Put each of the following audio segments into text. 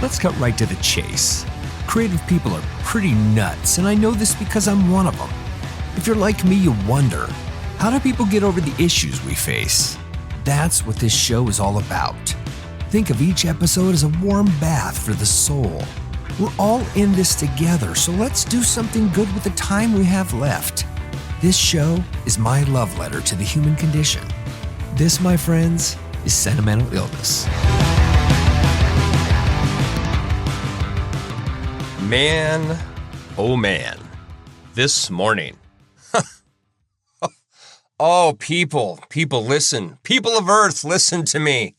Let's cut right to the chase. Creative people are pretty nuts, and I know this because I'm one of them. If you're like me, you wonder, how do people get over the issues we face? That's what this show is all about. Think of each episode as a warm bath for the soul. We're all in this together, so let's do something good with the time we have left. This show is my love letter to the human condition. This, my friends, is Sentimental Illness. Man, oh man, this morning. Oh, people, listen. People of Earth, listen to me.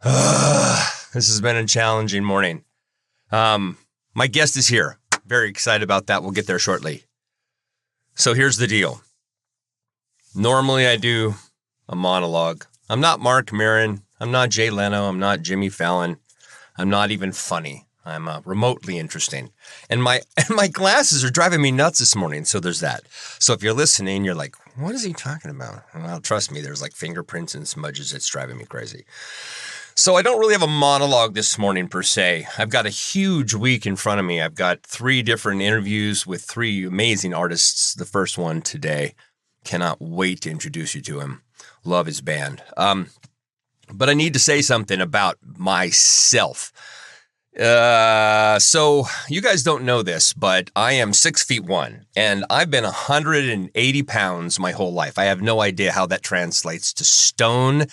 This has been a challenging morning. My guest is here. Very excited about that. We'll get there shortly. So here's the deal. Normally I do a monologue. I'm not Mark Maron. I'm not Jay Leno. I'm not Jimmy Fallon. I'm not even funny. I'm remotely interesting. And my glasses are driving me nuts this morning, so there's that. So if you're listening, you're like, what is he talking about? Well, trust me, there's like fingerprints and smudges that's driving me crazy. So I don't really have a monologue this morning per se. I've got a huge week in front of me. I've got 3 different interviews with 3 amazing artists. The first one today. Cannot wait to introduce you to him. Love his band. But I need to say something about myself. So you guys don't know this, but I am 6'1", and I've been 180 pounds my whole life. I have no idea how that translates to stone.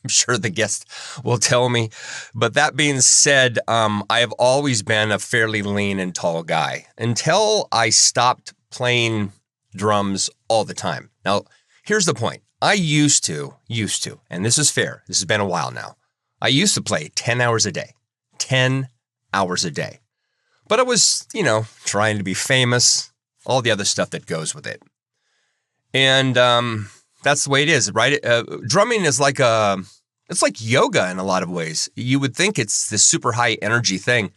I'm sure the guest will tell me. But that being said, I have always been a fairly lean and tall guy until I stopped playing drums all the time. Now, here's the point. I used to, and this is fair. This has been a while now. I used to play 10 hours a day. 10 hours a day. But I was, trying to be famous, all the other stuff that goes with it. And that's the way it is, right? Drumming is it's like yoga in a lot of ways. You would think it's this super high energy thing.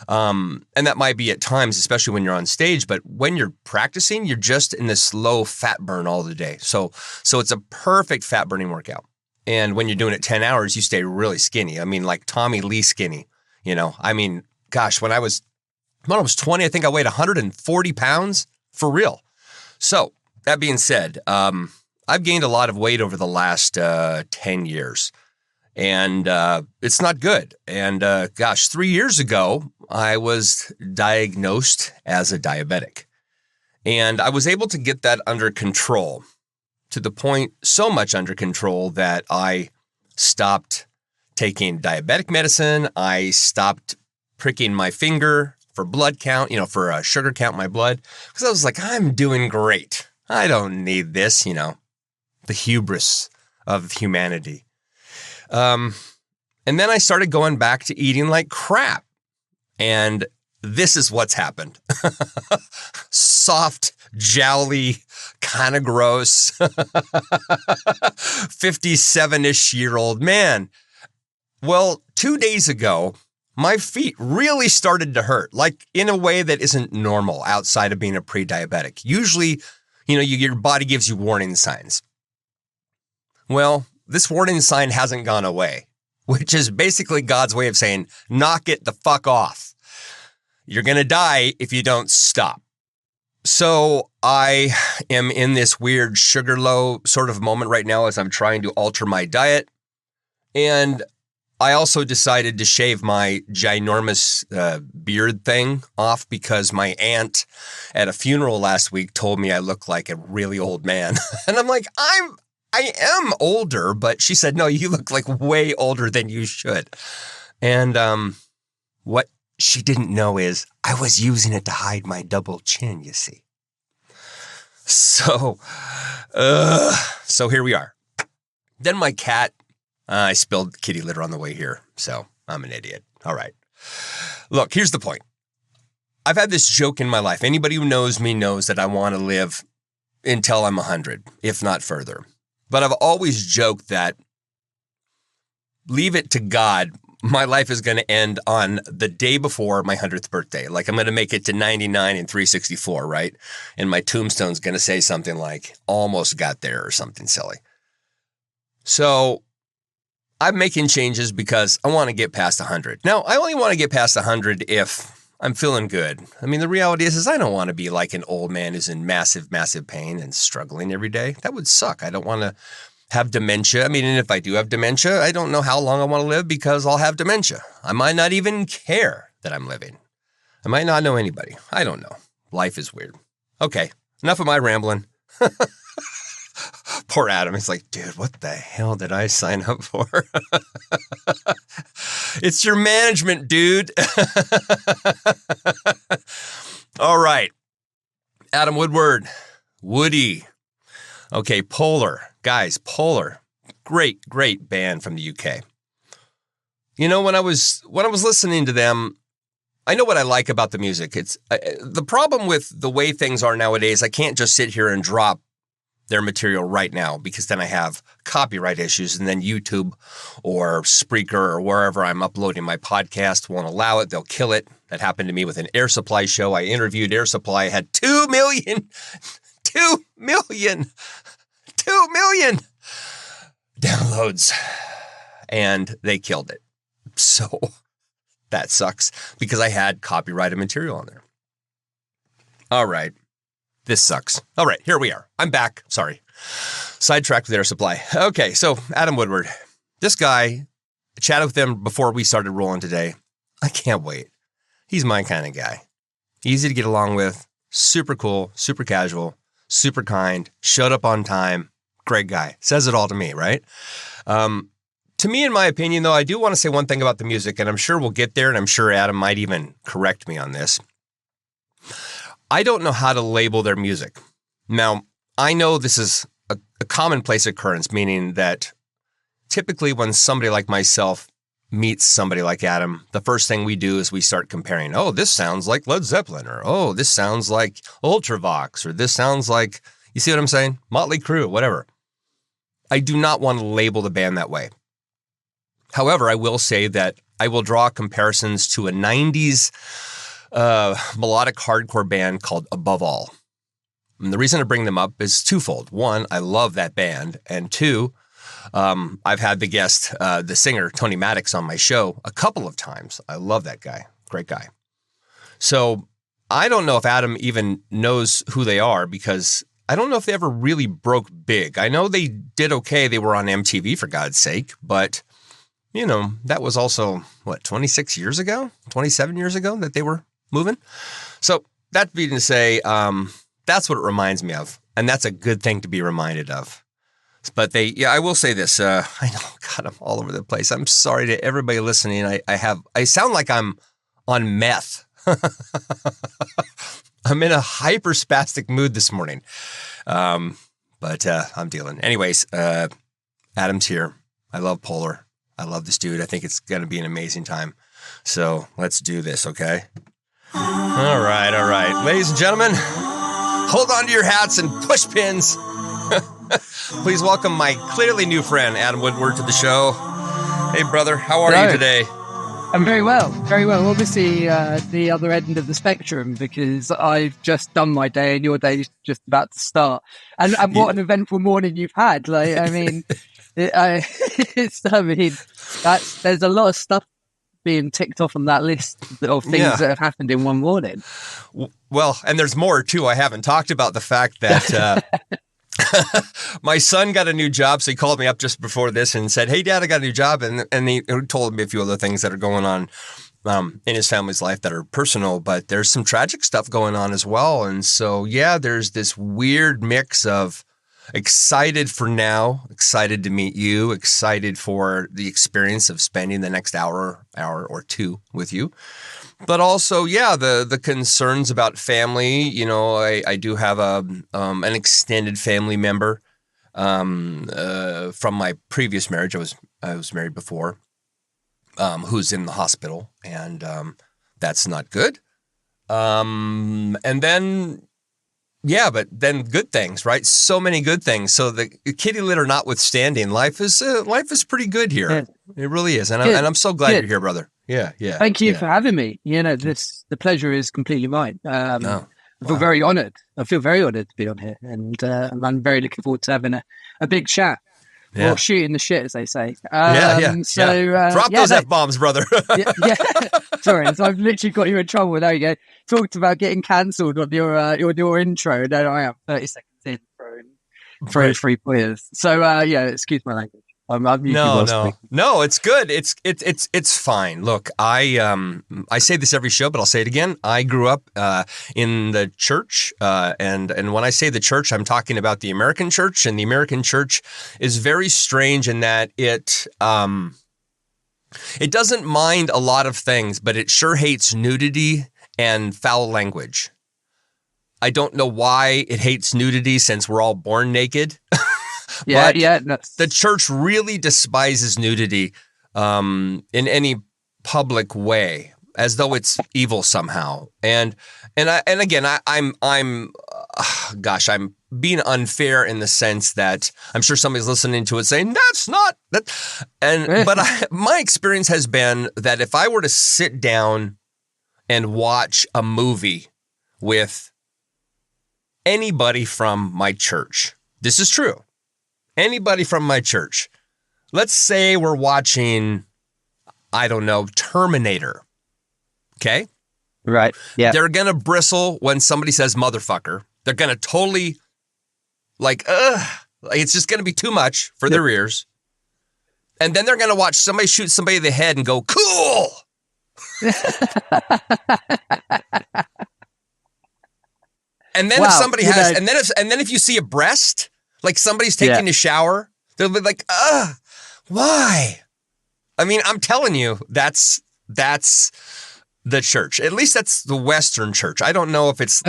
And that might be at times, especially when you're on stage. But when you're practicing, you're just in this low fat burn all the day. So it's a perfect fat burning workout. And when you're doing it 10 hours, you stay really skinny. I mean, like Tommy Lee skinny. Gosh, when I was 20, I think I weighed 140 pounds for real. So that being said, I've gained a lot of weight over the last 10 years, and it's not good. And 3 years ago, I was diagnosed as a diabetic, and I was able to get that under control to the point so much under control that I stopped taking diabetic medicine. I stopped pricking my finger for blood count, for a sugar count in my blood, because I was like, I'm doing great. I don't need this, the hubris of humanity. And then I started going back to eating like crap. And this is what's happened. Soft, jowly, kind of gross, 57-ish-year-old man. Well, 2 days ago, my feet really started to hurt, like in a way that isn't normal outside of being a pre-diabetic. Usually, your body gives you warning signs. Well, this warning sign hasn't gone away, which is basically God's way of saying, knock it the fuck off. You're going to die if you don't stop. So I am in this weird sugar low sort of moment right now as I'm trying to alter my diet. And I also decided to shave my ginormous beard thing off because my aunt at a funeral last week told me I look like a really old man. And I'm like, I am older, but she said, no, you look like way older than you should. And what she didn't know is I was using it to hide my double chin, you see. So here we are. Then my cat, I spilled kitty litter on the way here, so I'm an idiot. All right. Look, here's the point. I've had this joke in my life. Anybody who knows me knows that I want to live until I'm 100, if not further. But I've always joked that leave it to God my life is going to end on the day before my 100th birthday. Like I'm going to make it to 99 and 364, right? And my tombstone's going to say something like, almost got there or something silly. So I'm making changes because I want to get past 100. Now, I only want to get past 100 if I'm feeling good. I mean, the reality is I don't want to be like an old man who's in massive, massive pain and struggling every day. That would suck. I don't want to have dementia. I mean, and if I do have dementia, I don't know how long I want to live because I'll have dementia. I might not even care that I'm living. I might not know anybody. I don't know. Life is weird. Okay, enough of my rambling. Poor Adam. He's like, dude, what the hell did I sign up for? It's your management, dude. All right. Adam Woodward. Woody. Okay, Polar. Guys, Polar. Great band from the UK. You know, when I was listening to them, I know what I like about the music. It's the problem with the way things are nowadays. I can't just sit here and drop their material right now because then I have copyright issues and then YouTube or Spreaker or wherever I'm uploading my podcast won't allow it. They'll kill it. That happened to me with an Air Supply show. I interviewed Air Supply. I had 2 million downloads and they killed it. So that sucks because I had copyrighted material on there. All right. This sucks. All right, here we are. I'm back. Sorry. Sidetracked with Air Supply. Okay, so Adam Woodward. This guy, I chatted with him before we started rolling today. I can't wait. He's my kind of guy. Easy to get along with. Super cool, super casual, super kind, showed up on time. Great guy. Says it all to me, right? To me, in my opinion, though, I do want to say one thing about the music, and I'm sure we'll get there, and I'm sure Adam might even correct me on this. I don't know how to label their music. Now, I know this is a commonplace occurrence, meaning that typically when somebody like myself meets somebody like Adam, the first thing we do is we start comparing. Oh, this sounds like Led Zeppelin, or oh, this sounds like Ultravox, or this sounds like, you see what I'm saying? Motley Crue, whatever. I do not want to label the band that way. However, I will say that I will draw comparisons to a 90s melodic hardcore band called Above All. And the reason I bring them up is twofold. One, I love that band. And two, I've had the guest, the singer, Tony Maddocks, on my show a couple of times. I love that guy. Great guy. So I don't know if Adam even knows who they are because I don't know if they ever really broke big. I know they did okay. They were on MTV, for God's sake. But, you know, that was also, 26 years ago? 27 years ago that they were moving. So that being to say, that's what it reminds me of. And that's a good thing to be reminded of. But I will say this. I know, God, I'm all over the place. I'm sorry to everybody listening. I sound like I'm on meth. I'm in a hyperspastic mood this morning. But I'm dealing. Anyways, Adam's here. I love Polar. I love this dude. I think it's going to be an amazing time. So let's do this, okay? All right. Ladies and gentlemen, hold on to your hats and push pins. Please welcome my clearly new friend, Adam Woodward, to the show. Hey, brother, how are you today? I'm very well. Obviously, the other end of the spectrum, because I've just done my day and your day is just about to start. And what an eventful morning you've had. Like, I mean, there's a lot of stuff being ticked off on that list of things that have happened in one morning. Well, and there's more too. I haven't talked about the fact that my son got a new job. So he called me up just before this and said, "Hey, Dad, I got a new job." And he told me a few other things that are going on in his family's life that are personal, but there's some tragic stuff going on as well. And so, there's this weird mix of excited for now, excited to meet you, excited for the experience of spending the next hour or two with you. But also, the concerns about family. You know, I do have an extended family member from my previous marriage. I was married before, who's in the hospital, and that's not good. And then Yeah, but then good things, right? So many good things. So the kitty litter notwithstanding, life is pretty good here. Yeah. It really is, and Good. I'm so glad Good. you're here, brother. Yeah, yeah. Thank you yeah. for having me. The pleasure is completely mine. I feel Wow. very honoured. I feel very honoured to be on here, and I'm very looking forward to having a big chat. Yeah. Or shooting the shit, as they say. Drop those F-bombs, brother. yeah. Sorry, so I've literally got you in trouble. There you go. Talked about getting cancelled on your intro, and then I am 30 seconds in throwing 3 pointers. So excuse my language. I'm No, it's good. It's fine. Look, I say this every show, but I'll say it again. I grew up in the church, and when I say the church, I'm talking about the American church, and the American church is very strange in that it doesn't mind a lot of things, but it sure hates nudity and foul language. I don't know why it hates nudity since we're all born naked. The church really despises nudity in any public way, as though it's evil somehow. And again, I'm being unfair in the sense that I'm sure somebody's listening to it saying that's not that. But my experience has been that if I were to sit down and watch a movie with anybody from my church, this is true. Anybody from my church, let's say we're watching, I don't know, Terminator. Okay? Right. Yeah. They're going to bristle when somebody says motherfucker. They're going to totally it's just going to be too much for their ears. And then they're going to watch somebody shoot somebody in the head and go, cool. And then if somebody has, and then if you see a breast, like somebody's taking a shower, they'll be like, why? I mean, I'm telling you, that's the church. At least that's the Western church. I don't know if it's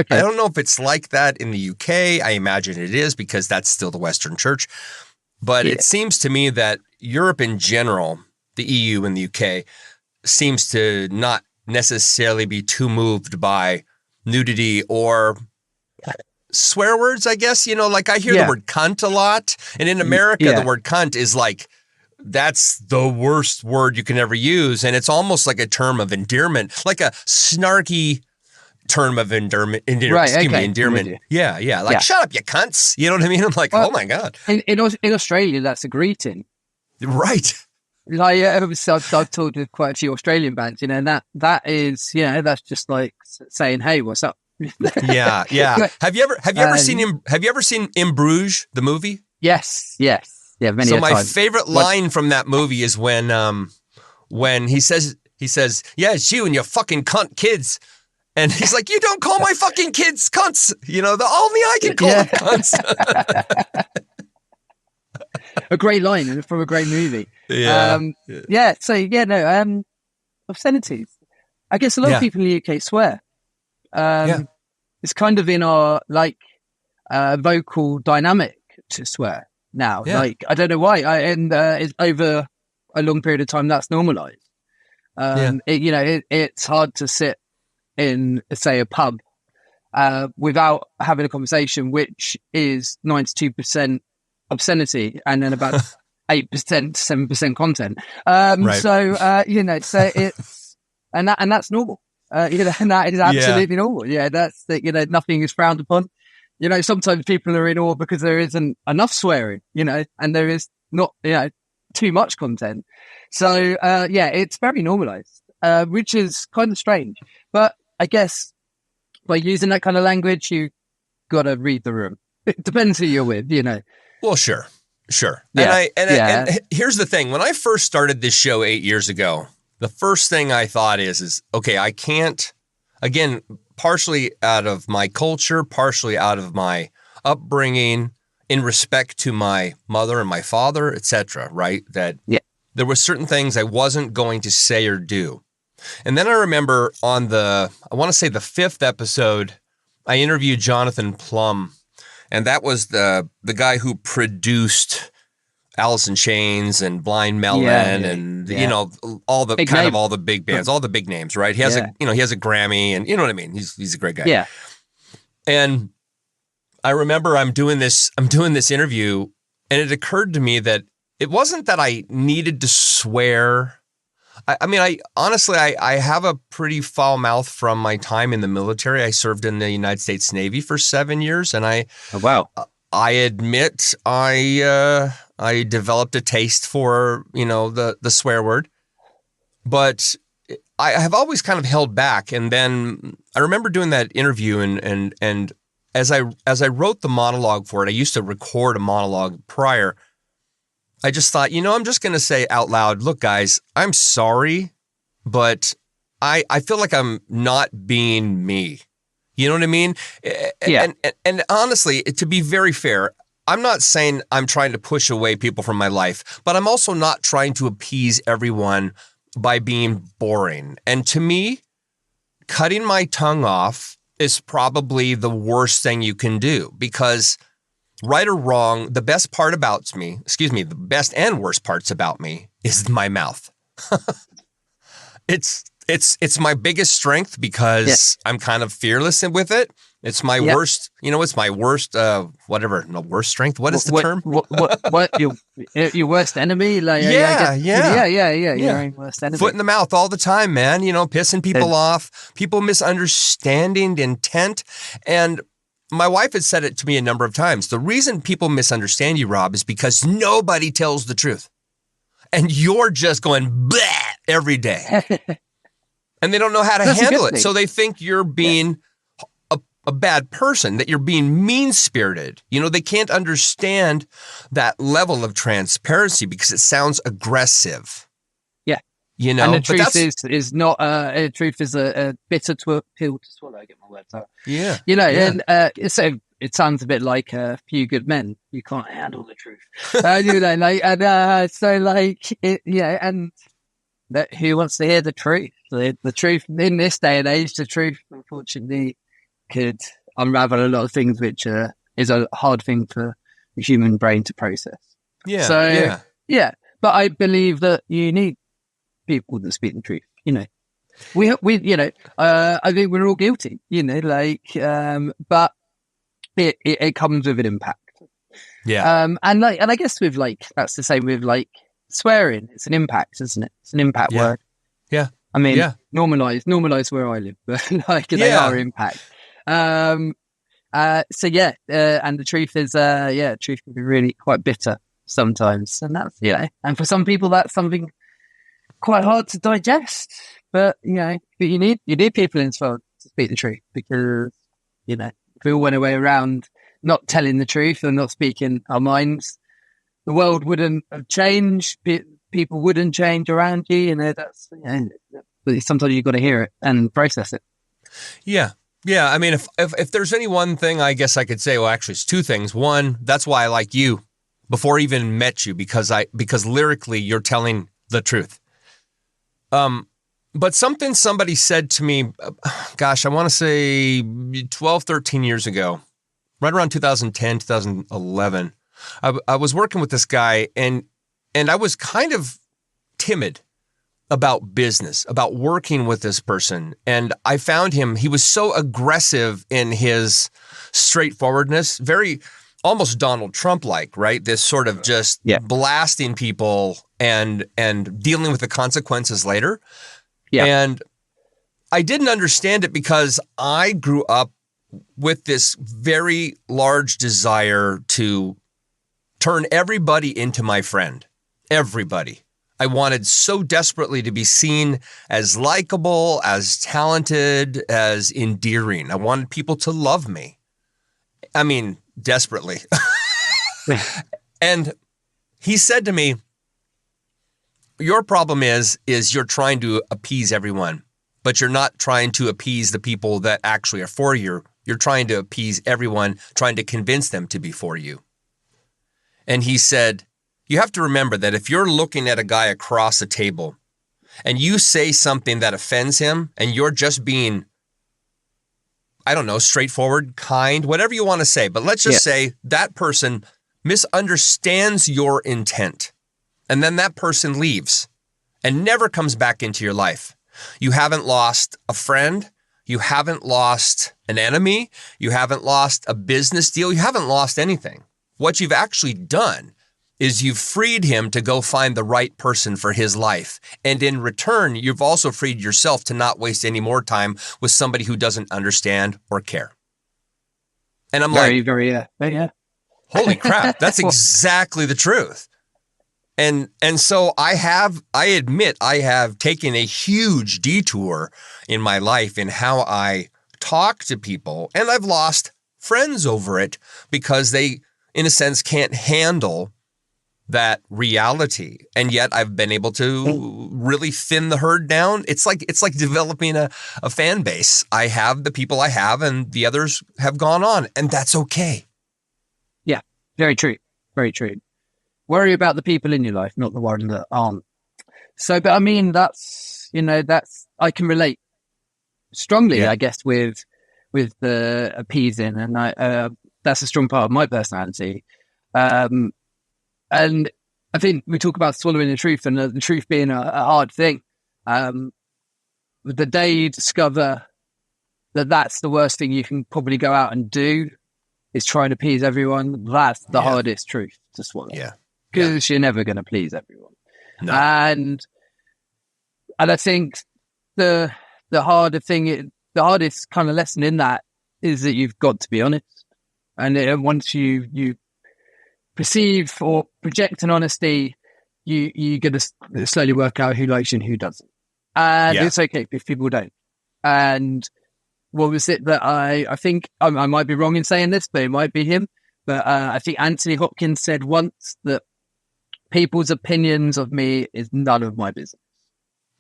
like that in the UK. I imagine it is because that's still the Western church. But it seems to me that Europe in general, the EU and the UK, seems to not necessarily be too moved by nudity or swear words, I guess. Like I hear the word cunt a lot. And in America, the word cunt is like, that's the worst word you can ever use. And it's almost like a term of endearment, like a snarky term of endearment. Endearment. Yeah. Like, shut up, you cunts. You know what I mean? I'm like, oh my God. In Australia, that's a greeting. Right. Like, I've talked with quite a few Australian bands, and that is, that's just like saying, hey, what's up? Yeah. Have you ever seen In Bruges, the movie? Yes. Yeah, many So a my time. favorite line from that movie is when he says, yeah, it's you and your fucking cunt kids. And he's like, you don't call my fucking kids cunts. Only I can call them cunts. A great line from a great movie. Obscenities. I guess a lot of people in the UK swear. It's kind of in our vocal dynamic to swear now. Yeah. Like, I don't know why. It's over a long period of time that's normalized. It's hard to sit in, say, a pub without having a conversation, which is 92% obscenity and then about 8%, 7% content. So it's and that's normal. And that is absolutely normal. Yeah, that's nothing is frowned upon. Sometimes people are in awe because there isn't enough swearing, and there is not, too much content. So it's very normalized, which is kind of strange. But I guess by using that kind of language, you got to read the room. It depends who you're with, Well, sure. Yeah. And here's the thing. When I first started this show 8 years ago, the first thing I thought is, okay, I can't, again, partially out of my culture, partially out of my upbringing, in respect to my mother and my father, etc., right? That there were certain things I wasn't going to say or do. And then I remember on I want to say the 5th episode, I interviewed Jonathan Plum, and that was the guy who produced Alice in Chains and Blind Melon and all the big kind name. Of all the big bands, all the big names, right? He has a Grammy, and you know what I mean. He's a great guy. Yeah. And I remember I'm doing this interview, and it occurred to me that it wasn't that I needed to swear. I honestly, I have a pretty foul mouth from my time in the military. I served in the United States Navy for 7 years, and Oh, wow. I admit I developed a taste for, the swear word, but I have always kind of held back. And then I remember doing that interview, and as I wrote the monologue for it, I used to record a monologue prior. I just thought, I'm just going to say out loud, look, guys, I'm sorry, but I feel like I'm not being me. You know what I mean? Yeah. And honestly, to be very fair, I'm not saying I'm trying to push away people from my life, but I'm also not trying to appease everyone by being boring. And to me, cutting my tongue off is probably the worst thing you can do, because right or wrong, the best and worst parts about me is my mouth. It's my biggest strength because I'm kind of fearless with it. It's my worst, it's my worst, worst strength. What is the term? What your worst enemy? Like, yeah. Your own worst enemy. Foot in the mouth all the time, man. Pissing people off, people misunderstanding intent. And my wife had said it to me a number of times. The reason people misunderstand you, Rob, is because nobody tells the truth. And you're just going bleh every day. And they don't know how to handle it. So they think you're being a bad person, that you're being mean-spirited. They can't understand that level of transparency because it sounds aggressive. Yeah. And the truth is not, truth is a bitter pill to swallow. I get my words out. Yeah. And it sounds a bit like A Few Good Men. You can't handle the truth. And who wants to hear the truth? The truth in this day and age, the truth, unfortunately, could unravel a lot of things, which is a hard thing for the human brain to process. Yeah. So, but I believe that you need people that speak the truth. We I think we're all guilty. But it comes with an impact. Yeah. And I guess with that's the same with swearing. It's an impact, isn't it? It's an impact word. Yeah. I mean, normalize where I live, but they are impact. And the truth is, truth can be really quite bitter sometimes, and that's and for some people that's something quite hard to digest. But but you need people in this world to speak the truth, because if we all went away around not telling the truth and not speaking our minds, the world wouldn't have changed. People wouldn't change around you, that's but sometimes you've got to hear it and process it. Yeah. Yeah. I mean, if there's any one thing I guess I could say, well, actually it's two things. One, that's why I like you before I even met you, because lyrically you're telling the truth. But somebody said to me, gosh, I want to say 12, 13 years ago, right around 2010, 2011, I was working with this guy, and I was kind of timid about business, about working with this person. And I found he was so aggressive in his straightforwardness, very almost Donald Trump-like, right? This sort of just blasting people and dealing with the consequences later. Yeah. And I didn't understand it because I grew up with this very large desire to turn everybody into my friend. Everybody. I wanted so desperately to be seen as likable, as talented, as endearing. I wanted people to love me. I mean, desperately. And he said to me, your problem is you're trying to appease everyone, but you're not trying to appease the people that actually are for you. You're trying to appease everyone, trying to convince them to be for you. And he said, you have to remember that if you're looking at a guy across the table and you say something that offends him and you're just being, I don't know, straightforward, kind, whatever you want to say, but let's just say that person misunderstands your intent, and then that person leaves and never comes back into your life. You haven't lost a friend. You haven't lost an enemy. You haven't lost a business deal. You haven't lost anything. What you've actually done is you've freed him to go find the right person for his life. And in return, you've also freed yourself to not waste any more time with somebody who doesn't understand or care. And I'm yeah. Holy crap, that's exactly the truth. And so I admit I have taken a huge detour in my life in how I talk to people, and I've lost friends over it because they, in a sense, can't handle that reality. And yet I've been able to really thin the herd down. It's like developing a fan base. I have the people I have, and the others have gone on, and that's okay. Yeah, very true. Very true. Worry about the people in your life, not the ones that aren't. So, but I mean, that's I can relate strongly, I guess, with the appeasing, and that's a strong part of my personality. And I think we talk about swallowing the truth, and the truth being a hard thing. The day you discover that that's the worst thing you can probably go out and do is try and appease everyone, that's the hardest truth to swallow. Yeah. Because you're never going to please everyone. No. And I think the hardest kind of lesson in that is that you've got to be honest. And once you perceive or project an honesty, you're going to slowly work out who likes you and who doesn't. And it's okay if people don't. And what was it that I think, I might be wrong in saying this, but it might be him. But I think Anthony Hopkins said once that people's opinions of me is none of my business.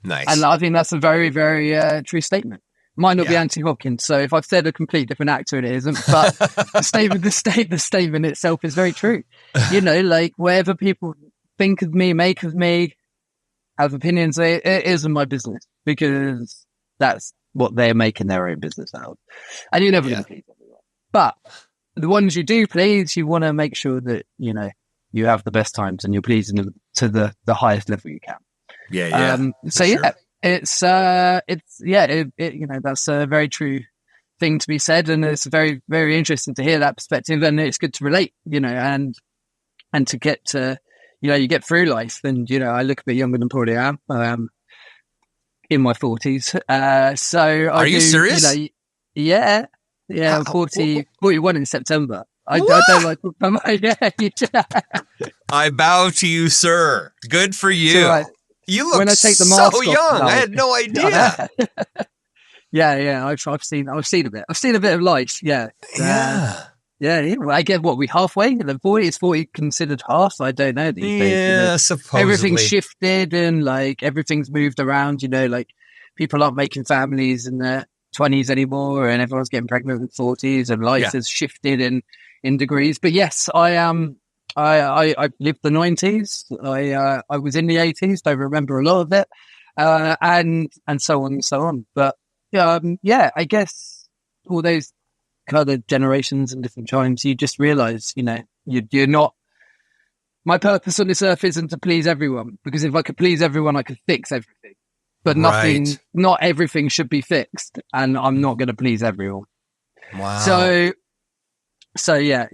Nice. And I think that's a very, very true statement. Might not be Anthony Hopkins, so if I've said a complete different actor, it isn't. But the statement itself is very true. Like whatever people think of me, make of me, have opinions, it isn't my business, because that's what they're making their own business out of. And you're never going to please everyone. But the ones you do please, you want to make sure that, you have the best times and you're pleasing them to the highest level you can. So sure. It's that's a very true thing to be said, and it's very, very interesting to hear that perspective, and it's good to relate, and to get to, you get through life, and I look a bit younger than probably I am. In my 40s. So are you serious? Yeah, I'm 41 in September. I don't like. I bow to you, sir. Good for you. So you look when I take the mask so young. off, I had no idea. I've seen a bit. I've seen a bit of life. Yeah. I get we halfway. The 40 is 40 considered half. I don't know these days. Yeah, supposedly everything's shifted and like everything's moved around. Like people aren't making families in their 20s anymore, and everyone's getting pregnant in 40s, and life has shifted in degrees. But yes, I am. I lived the 90s. I was in the 80s. Don't remember a lot of it, and so on and so on. But I guess all those kind of generations and different times, you just realize, you're not. My purpose on this earth isn't to please everyone, because if I could please everyone, I could fix everything. But not everything should be fixed, and I'm not going to please everyone. Wow. So you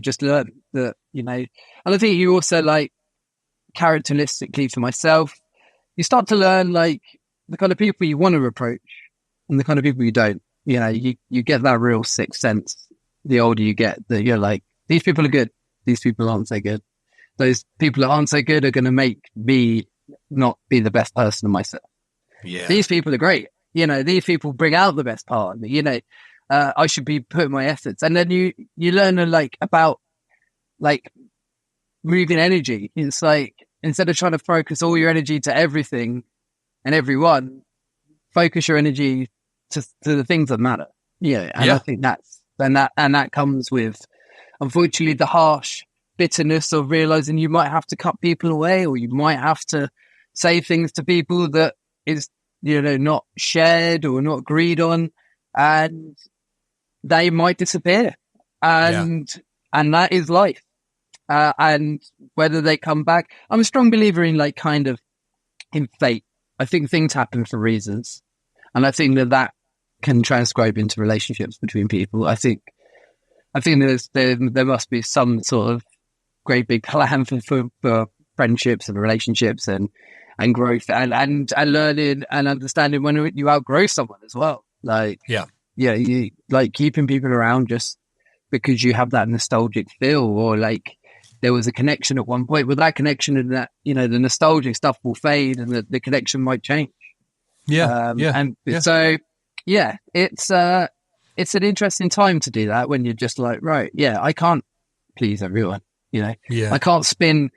just learn that, and I think you also, like, characteristically for myself, you start to learn, like, the kind of people you want to approach and the kind of people you don't. You get that real sixth sense the older you get, that you're like, these people are good, these people aren't so good. Those people that aren't so good are going to make me not be the best person of myself. Yeah. These people are great. These people bring out the best part of me. I should be putting my efforts. And then you learn about moving energy. It's like, instead of trying to focus all your energy to everything and everyone, focus your energy to the things that matter. I think that comes with, unfortunately, the harsh bitterness of realizing you might have to cut people away, or you might have to say things to people that is, not shared or not agreed on, and they might disappear. And that is life. And whether they come back, I'm a strong believer in in fate. I think things happen for reasons. And I think that can transcribe into relationships between people. I think there must be some sort of great big plan for friendships and relationships and growth and learning and understanding when you outgrow someone as well. Like, you like keeping people around just because you have that nostalgic feel, or like there was a connection at one point. With that connection and that, the nostalgic stuff will fade and the connection might change. So it's an interesting time to do that when you're just like, right, I can't please everyone. I can't spin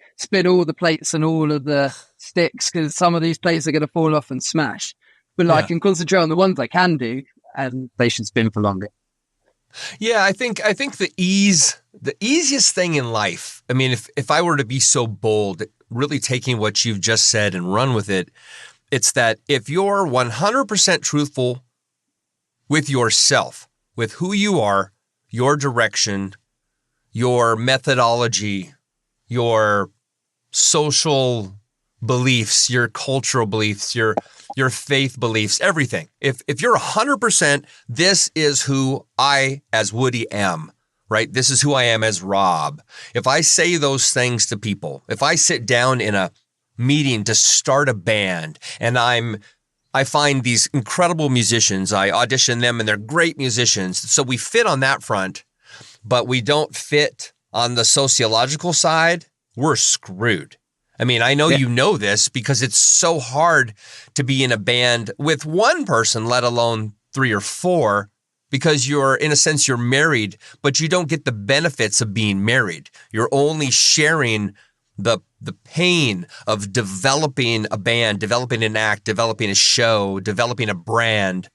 all the plates and all of the sticks because some of these plates are going to fall off and smash. But I can concentrate on the ones I can do, and they should spin for longer. Yeah, I think the easiest thing in life. I mean, if I were to be so bold, really taking what you've just said and run with it, it's that if you're 100% truthful with yourself, with who you are, your direction, your methodology, your social beliefs, your cultural beliefs, your faith beliefs, everything. If you're 100%, this is who I as Woody am, right? This is who I am as Rob. If I say those things to people, if I sit down in a meeting to start a band and I find these incredible musicians, I audition them and they're great musicians. So we fit on that front, but we don't fit on the sociological side, we're screwed. I mean, I know you know this because it's so hard to be in a band with one person, let alone 3 or 4, because you're, in a sense, you're married, but you don't get the benefits of being married. You're only sharing the pain of developing a band, developing an act, developing a show, developing a brand.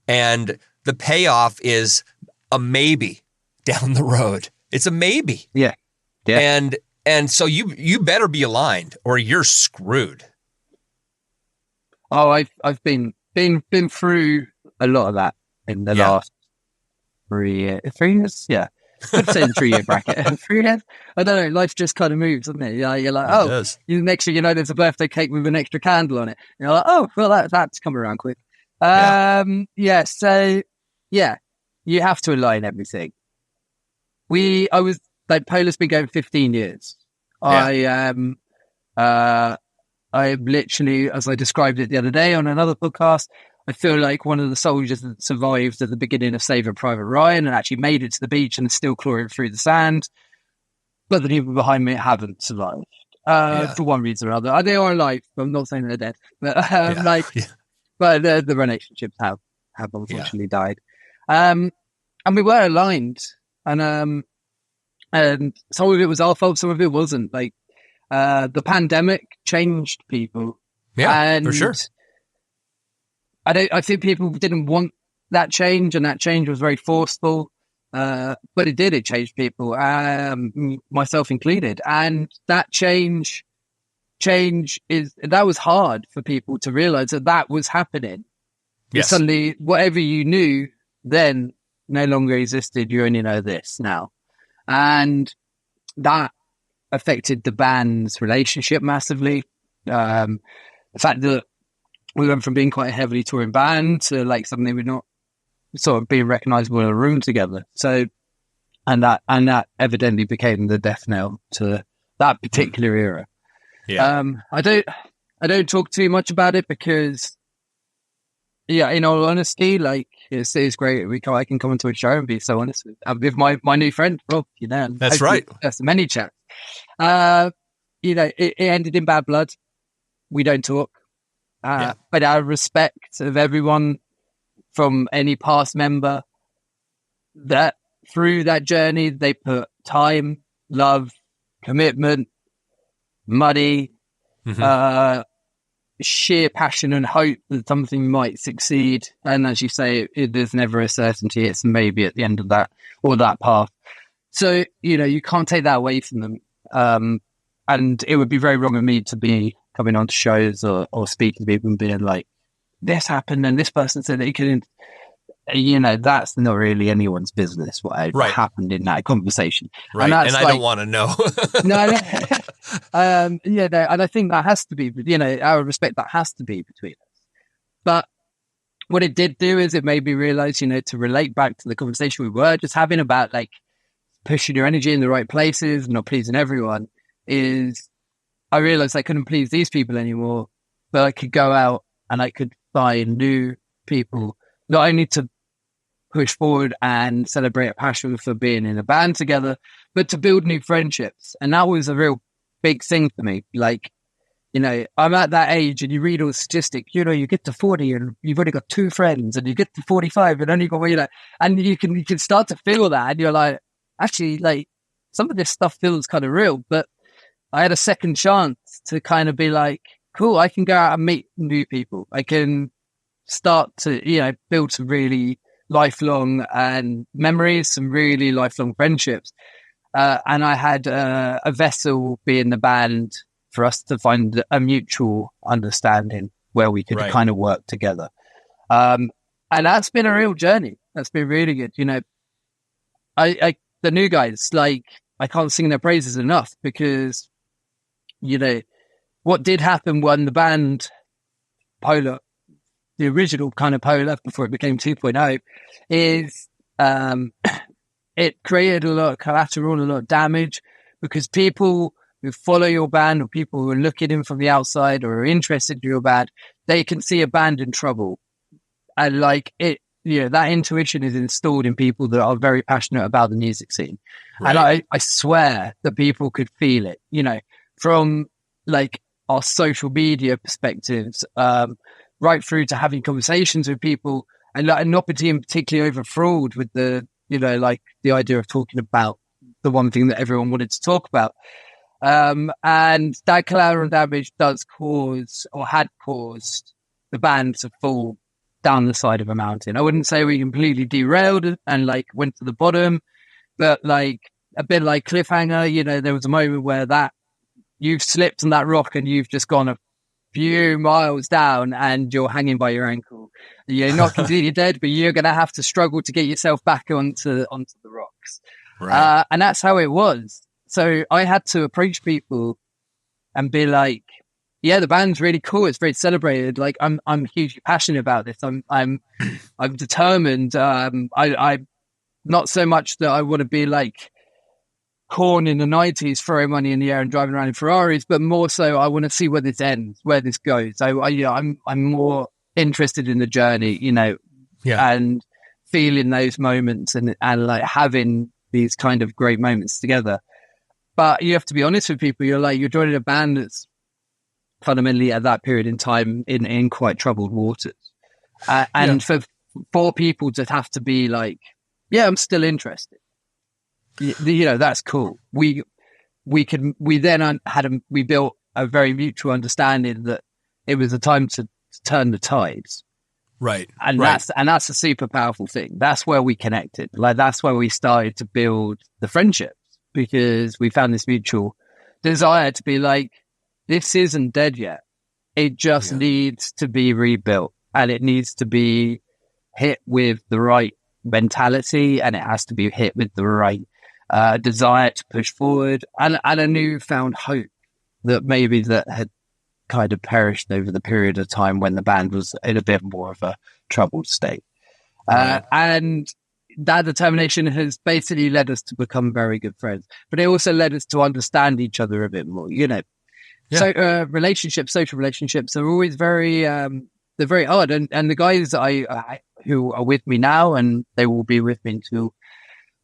And the payoff is a maybe down the road. It's a maybe. Yeah. And so you better be aligned or you're screwed. Oh, I've been through a lot of that in the last 3 years. 3 years? Yeah. I'd say the 3 year bracket. 3 years? I don't know. Life just kind of moves, doesn't it? You're like, next year, there's a birthday cake with an extra candle on it. You're like, oh, well, that's come around quick. So, you have to align everything. Polar's been going 15 years. Yeah. I literally, as I described it the other day on another podcast, I feel like one of the soldiers that survived at the beginning of Saving Private Ryan and actually made it to the beach and is still clawing through the sand. But the people behind me haven't survived for one reason or other. They are alive. I'm not saying they're dead, but but the relationships have unfortunately died. And we were aligned, and some of it was our fault, some of it wasn't. Like the pandemic changed people. Yeah, and for sure. I think people didn't want that change, and that change was very forceful. But it did. It changed people, myself included. And that change that was hard for people to realize that was happening. Yes. Suddenly, whatever you knew then no longer existed. You only know this now. And that affected the band's relationship massively. The fact that we went from being quite a heavily touring band to like something we're not sort of being recognizable in a room together. So, and that evidently became the death knell to that particular era. Yeah. I don't talk too much about it because, in all honesty, like it's great. I can come into a show and be so honest with my new friend Rob. That's right. There's many chats. It ended in bad blood. We don't talk. But out of respect of everyone from any past member that through that journey, they put time, love, commitment, money, sheer passion and hope that something might succeed. And as you say, there's never a certainty. It's maybe at the end of that or that path. So, you can't take that away from them. And it would be very wrong of me to be coming on to shows or speaking to people and being like, this happened and this person said that he couldn't, that's not really anyone's business what happened in that conversation. Right. And I don't want to know. No. And I think that has to be, out of respect, that has to be between us. But what it did do is it made me realize, to relate back to the conversation we were just having about like pushing your energy in the right places, not pleasing everyone, is I realized I couldn't please these people anymore, but I could go out and I could find new people, not only to push forward and celebrate a passion for being in a band together, but to build new friendships. And that was a real big thing for me. Like, I'm at that age and you read all the statistics, you get to 40 and you've only got 2 friends, and you get to 45 and only got, and you can start to feel that. And you're like, actually, like, some of this stuff feels kind of real. But I had a second chance to kind of be like, cool, I can go out and meet new people. I can start to, build some really lifelong and memories, some really lifelong friendships. And I had a vessel be in the band for us to find a mutual understanding where we could kind of work together. And that's been a real journey. That's been really good. The new guys, like, I can't sing their praises enough, because, what did happen when the band Polar, the original kind of Polar before it became 2.0, is it created a lot of collateral, a lot of damage, because people who follow your band, or people who are looking in from the outside or are interested in your band, they can see a band in trouble. And like it, that intuition is installed in people that are very passionate about the music scene. Right. And I swear that people could feel it, from like our social media perspectives, right through to having conversations with people, and not being particularly overfrawled with the, like the idea of talking about the one thing that everyone wanted to talk about. And that collateral damage does cause, or had caused, the band to fall down the side of a mountain. I wouldn't say we completely derailed and like went to the bottom, but like a bit like Cliffhanger, there was a moment where that you've slipped on that rock and you've just gone a few miles down and you're hanging by your ankle. You're not completely dead, but you're going to have to struggle to get yourself back onto the rocks. Right. And that's how it was. So I had to approach people and be like, yeah, the band's really cool. It's very celebrated. Like I'm hugely passionate about this. I'm determined. I not so much that I want to be like Korn in the 90s, throwing money in the air and driving around in Ferraris, but more so I want to see where this ends, where this goes. I'm more interested in the journey, and feeling those moments and like having these kind of great moments together. But you have to be honest with people. You're joining a band that's fundamentally at that period in time in quite troubled waters. And for people to have to be like, yeah, I'm still interested. That's cool. We built a very mutual understanding that it was a time to turn the tides. Right. And that's a super powerful thing. That's where we connected. Like, that's where we started to build the friendships, because we found this mutual desire to be like, this isn't dead yet. It just needs to be rebuilt, and it needs to be hit with the right mentality, and it has to be hit with the right desire to push forward, and a newfound hope that maybe that had kind of perished over the period of time when the band was in a bit more of a troubled state. And that determination has basically led us to become very good friends, but it also led us to understand each other a bit more, So social relationships are always very, they're very hard. And the guys who are with me now, and they will be with me until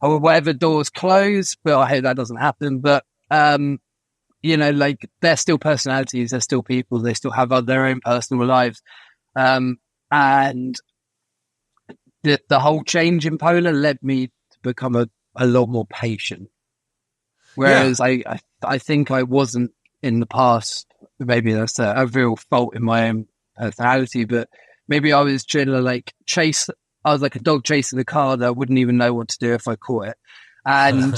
whatever doors close, but I hope that doesn't happen. But, like, they're still personalities, they're still people, they still have their own personal lives. And the whole change in Polar led me to become a lot more patient. Whereas I think I wasn't in the past. Maybe that's a real fault in my own personality, but maybe I was trying to like I was like a dog chasing a car that I wouldn't even know what to do if I caught it. And you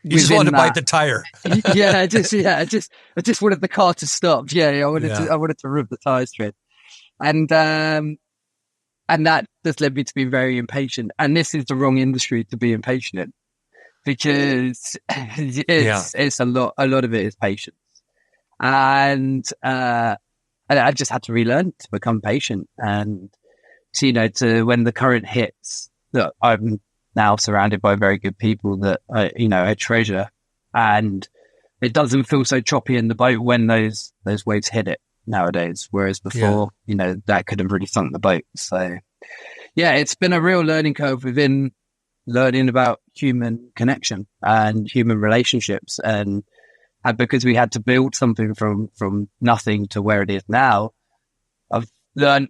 just wanted to bite the tire. I just wanted the car to stop. I wanted to rip the tires straight. And that just led me to be very impatient. And this is the wrong industry to be impatient in, because it's a lot of it is patience. And I just had to relearn to become patient and, to when the current hits, that I'm now surrounded by very good people that I treasure, and it doesn't feel so choppy in the boat when those waves hit it nowadays. Whereas before, that could have really sunk the boat. So yeah, it's been a real learning curve within learning about human connection and human relationships, and because we had to build something from nothing to where it is now, I've learned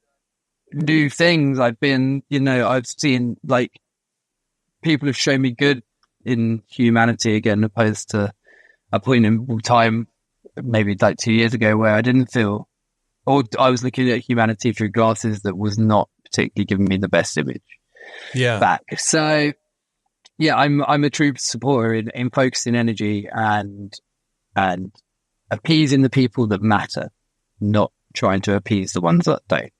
new things. I've seen, like, people have shown me good in humanity again, opposed to a point in time, maybe like 2 years ago, where I didn't feel, or I was looking at humanity through glasses that was not particularly giving me the best image back. So yeah, I'm a true supporter in focusing energy and appeasing the people that matter, not trying to appease the ones that don't.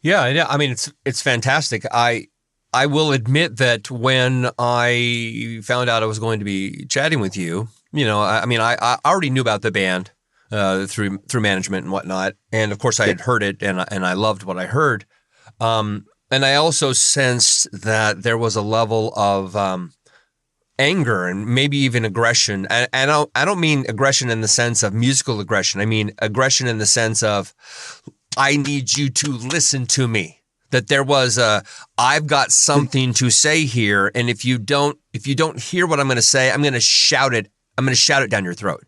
Yeah, I mean, it's fantastic. I will admit that when I found out I was going to be chatting with you, I already knew about the band through management and whatnot, and of course I had heard it, and I loved what I heard. And I also sensed that there was a level of anger and maybe even aggression. And I don't mean aggression in the sense of musical aggression. I mean aggression in the sense of, I need you to listen to me. That there was I've got something to say here, and if you don't hear what I'm going to say, I'm going to shout it. I'm going to shout it down your throat.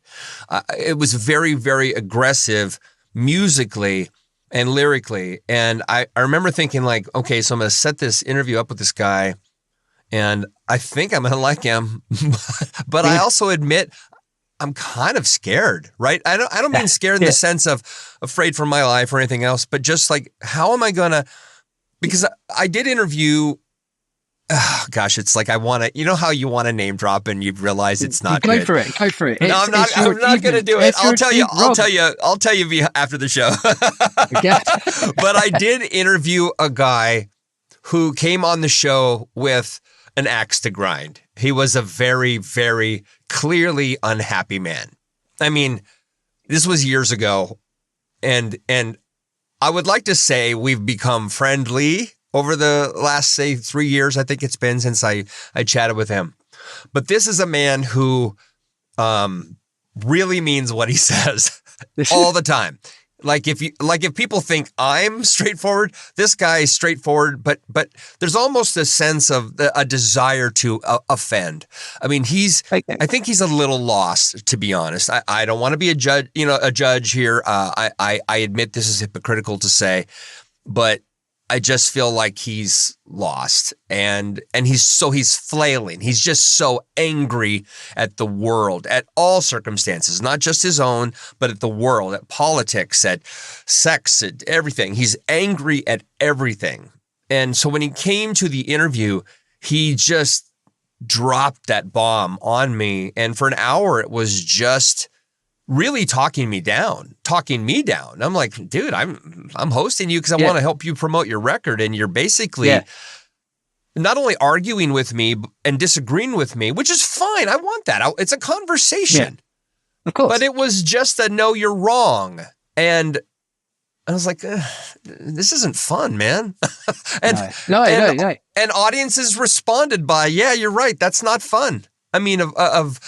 It was very, very aggressive musically and lyrically. And I remember thinking, like, okay, so I'm going to set this interview up with this guy, and I think I'm going to like him. But I also admit I'm kind of scared, right? I don't mean scared in the sense of afraid for my life or anything else, but just like, how am I going to, because I did interview, it's like I want to, how you want to name drop and you realize it's not Go good. for it. No, I'm not going to do it. I'll tell you after the show. But I did interview a guy who came on the show with an axe to grind. He was a very, very clearly unhappy man. I mean, this was years ago, and I would like to say we've become friendly over the last, say, 3 years. I think it's been since I chatted with him. But this is a man who really means what he says all the time. Like if people think I'm straightforward, this guy is straightforward, but there's almost a sense of a desire to offend. I mean, I think he's a little lost, to be honest. I don't want to be a judge here. I admit this is hypocritical to say, but I just feel like he's lost, and he's flailing. He's just so angry at the world, at all circumstances, not just his own, but at the world, at politics, at sex, at everything. He's angry at everything. And so when he came to the interview, he just dropped that bomb on me. And for an hour, it was just really talking me down. I'm like, dude, I'm hosting you because I want to help you promote your record. And you're basically not only arguing with me and disagreeing with me, which is fine. I want that. It's a conversation. Yeah, of course. But it was just a no, you're wrong. And I was like, this isn't fun, man. No. And audiences responded by, yeah, you're right. That's not fun. I mean, of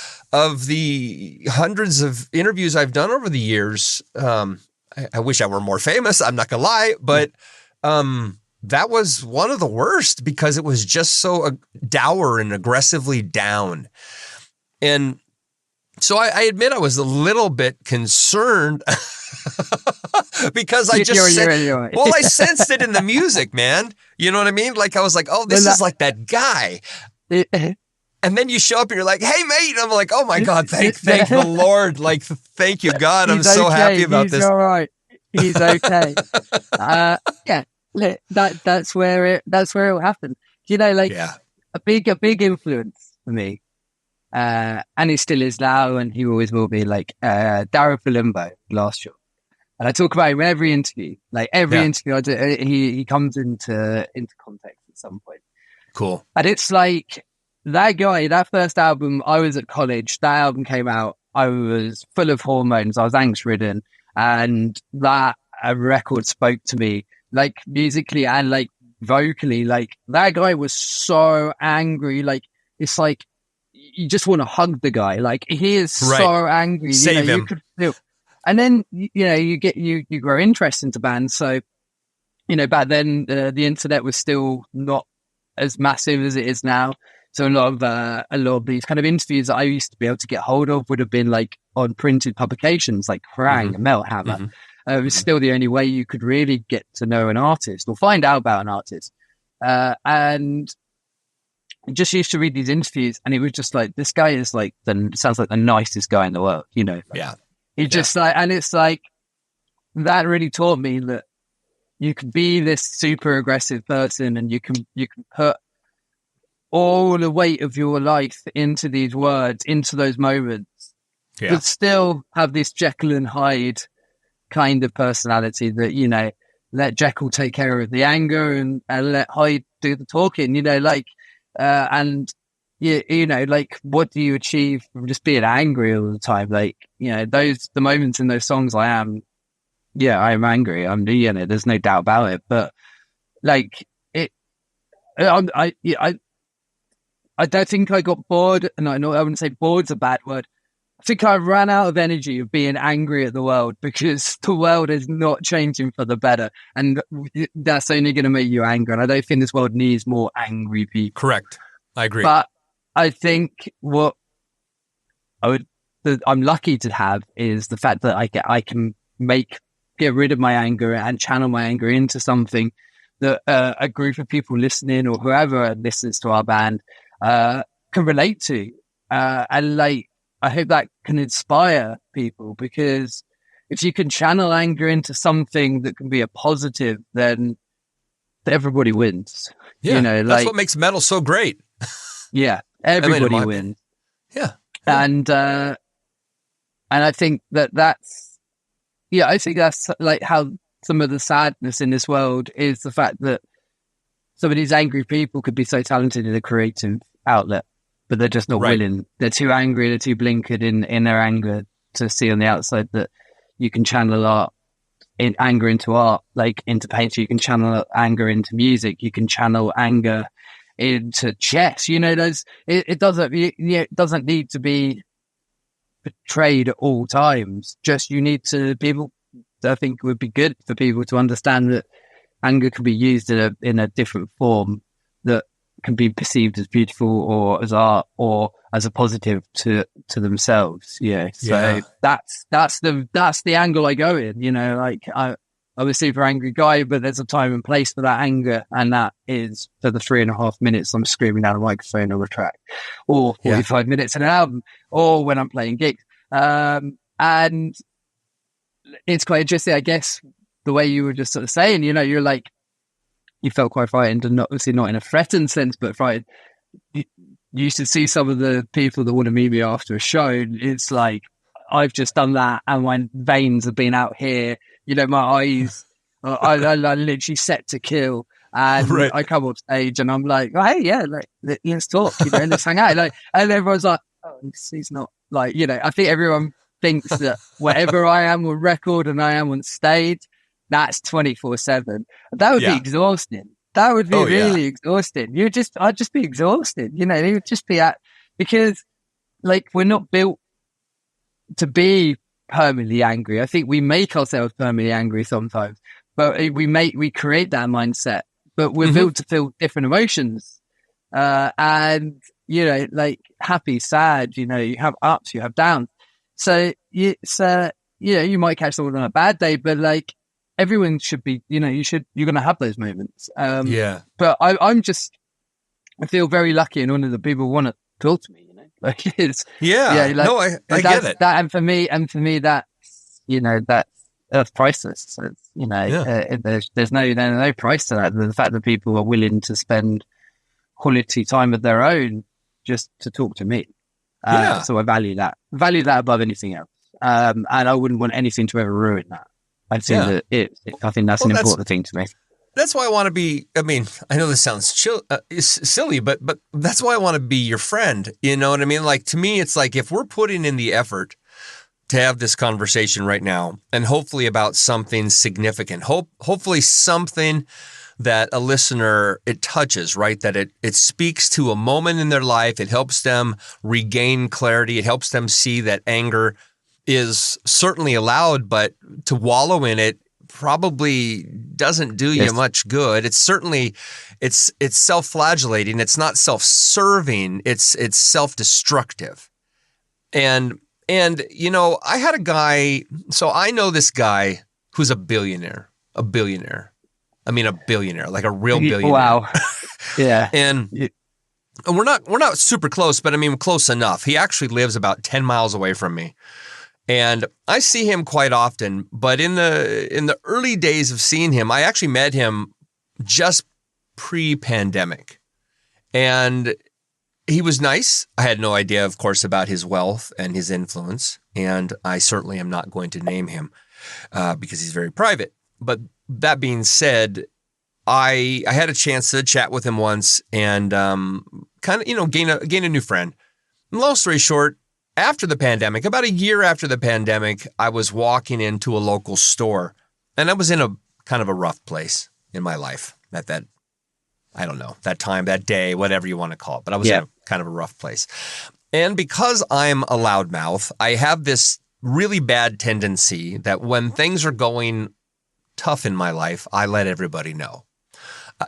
the hundreds of interviews I've done over the years, I wish I were more famous. I'm not gonna lie, but that was one of the worst because it was just so dour and aggressively down. And so I admit I was a little bit concerned because I I sensed it in the music, man. You know what I mean? Like I was like, oh, this is like that guy. And then you show up and you're like, hey, mate. I'm like, oh, my God, thank the Lord. Like, thank you, God. I'm so happy about this. He's all right. He's okay. That's where it will happen. A big influence for me, and he still is now, and he always will be, like Darryl Limbo last year. And I talk about him in every interview. Like, interview I do, he comes into context at some point. Cool. And it's like, that guy, that first album, I was at college, that album came out, I was full of hormones, I was angst-ridden, And that record spoke to me, like musically and like vocally. Like that guy was so angry. Like it's like you just want to hug the guy. Like he is so angry. Save him. You could feel. And then you grow interest into bands. So back then the internet was still not as massive as it is now. So a lot of these kind of interviews that I used to be able to get hold of would have been like on printed publications like Kerrang and Metal Hammer. It was still the only way you could really get to know an artist or find out about an artist. And I just used to read these interviews, and it was just like, this guy is like sounds like the nicest guy in the world, Yeah. He just like, and it's like, that really taught me that you can be this super aggressive person, and you can put all the weight of your life into these words, into those moments, but still have this Jekyll and Hyde kind of personality that, let Jekyll take care of the anger and let Hyde do the talking, like, like, what do you achieve from just being angry all the time? Like, the moments in those songs I am angry. There's no doubt about it, but like I don't think I got bored, and I wouldn't say bored's a bad word. I think I ran out of energy of being angry at the world, because the world is not changing for the better, and that's only going to make you angry. And I don't think this world needs more angry people. Correct. I agree. But I think what I'm lucky to have is the fact that I can get rid of my anger and channel my anger into something that a group of people listening, or whoever listens to our band, can relate to. And like, I hope that can inspire people, because if you can channel anger into something that can be a positive, then everybody wins. Yeah, that's what makes metal so great. Yeah, everybody wins. Yeah. And I think that's like how some of the sadness in this world is the fact that some of these angry people could be so talented in a creative outlet, but they're just not willing. They're too angry, they're too blinkered in their anger to see on the outside that you can channel anger into art, like into paint. You can channel anger into music. You can channel anger into chess. It doesn't need to be portrayed at all times. Just you need to people. I think it would be good for people to understand that anger can be used in a different form that can be perceived as beautiful, or as art, or as a positive to themselves. So that's the angle I go in. Like I'm a super angry guy, but there's a time and place for that anger, and that is for the 3.5 minutes I'm screaming down a microphone or a track, or 45 minutes in an album, or when I'm playing gigs. And it's quite interesting, I guess, the way you were just sort of saying, you're like, you felt quite frightened, and obviously not in a threatened sense, but frightened. You should see some of the people that want to meet me after a show. It's like, I've just done that, and my veins have been out here. My eyes, I literally set to kill. And I come up stage, and I'm like, oh, hey, yeah, like, let's talk, let's hang out. Like, and everyone's like, oh, he's not like, I think everyone thinks that whatever I am on record and I am on stage, that's 24/7. That would be exhausting. That would be really exhausting. I'd just be exhausted. It would just be because like, we're not built to be permanently angry. I think we make ourselves permanently angry sometimes, but we create that mindset, but we're built to feel different emotions. And, like happy, sad, you have ups, you have downs. So you might catch someone on a bad day, but like, everyone should be, you're going to have those moments. But I feel very lucky and honored that people want to talk to me, like it's, I get it. That, and for me, that's priceless. So it's, there's no price to that. The fact that people are willing to spend quality time of their own just to talk to me. So I value that above anything else. And I wouldn't want anything to ever ruin that. I think I think that's an important thing to me. That's why I want to be, I mean, I know this sounds silly, but that's why I want to be your friend. You know what I mean? Like, to me, it's like, if we're putting in the effort to have this conversation right now, and hopefully about something significant. Hopefully something that a listener, it touches, right? That it speaks to a moment in their life. It helps them regain clarity. It helps them see that anger is certainly allowed, but to wallow in it probably doesn't do you much good. It's certainly, it's self-flagellating. It's not self-serving. It's self-destructive. And I had a guy, so I know this guy who's a billionaire. I mean, a billionaire, like a real billionaire. Wow. Yeah. And we're not super close, but I mean, close enough. He actually lives about 10 miles away from me. And I see him quite often, but in the early days of seeing him, I actually met him just pre-pandemic. And he was nice. I had no idea, of course, about his wealth and his influence. And I certainly am not going to name him because he's very private. But that being said, I had a chance to chat with him once and kind of, gain a new friend. And long story short, after the pandemic, about a year after the pandemic, I was walking into a local store, and I was in a kind of a rough place in my life at that, I don't know, that time, that day, whatever you want to call it. But I was in a kind of a rough place. And because I'm a loudmouth, I have this really bad tendency that when things are going tough in my life, I let everybody know.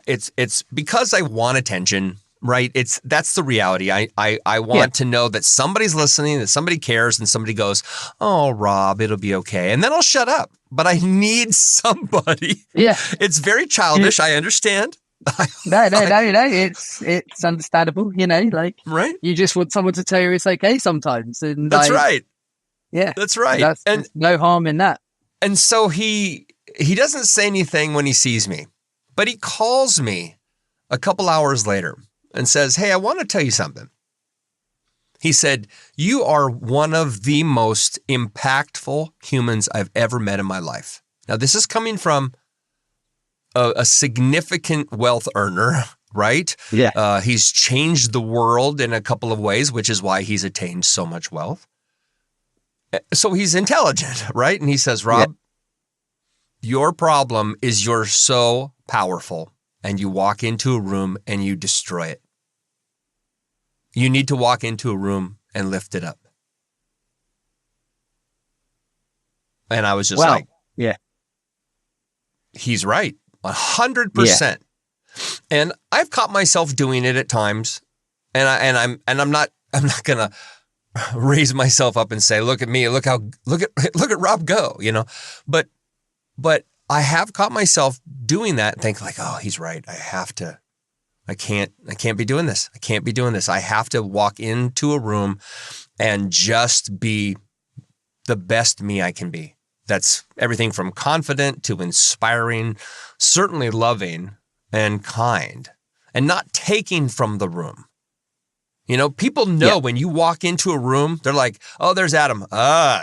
It's because I want attention, right? That's the reality. I want to know that somebody's listening, that somebody cares, and somebody goes, "Oh, Rob, it'll be okay." And then I'll shut up. But I need somebody. Yeah. It's very childish. I understand. No. It's understandable, like right. You just want someone to tell you it's okay sometimes. And that's right. Yeah. That's right. And no harm in that. And so he doesn't say anything when he sees me, but he calls me a couple hours later and says, "Hey, I want to tell you something." He said, "You are one of the most impactful humans I've ever met in my life." Now, this is coming from a significant wealth earner, right? Yeah. He's changed the world in a couple of ways, which is why he's attained so much wealth. So he's intelligent, right? And he says, "Rob, your problem is you're so powerful and you walk into a room and you destroy it. You need to walk into a room and lift it up." And I was just like, yeah, he's right. 100%. And I've caught myself doing it at times. And I'm not going to raise myself up and say, "Look at me, look at Rob go," but I have caught myself doing that and think like, "Oh, he's right. I can't be doing this. I can't be doing this. I have to walk into a room and just be the best me I can be." That's everything from confident to inspiring, certainly loving and kind, and not taking from the room. People know when you walk into a room, they're like, "Oh, there's Adam.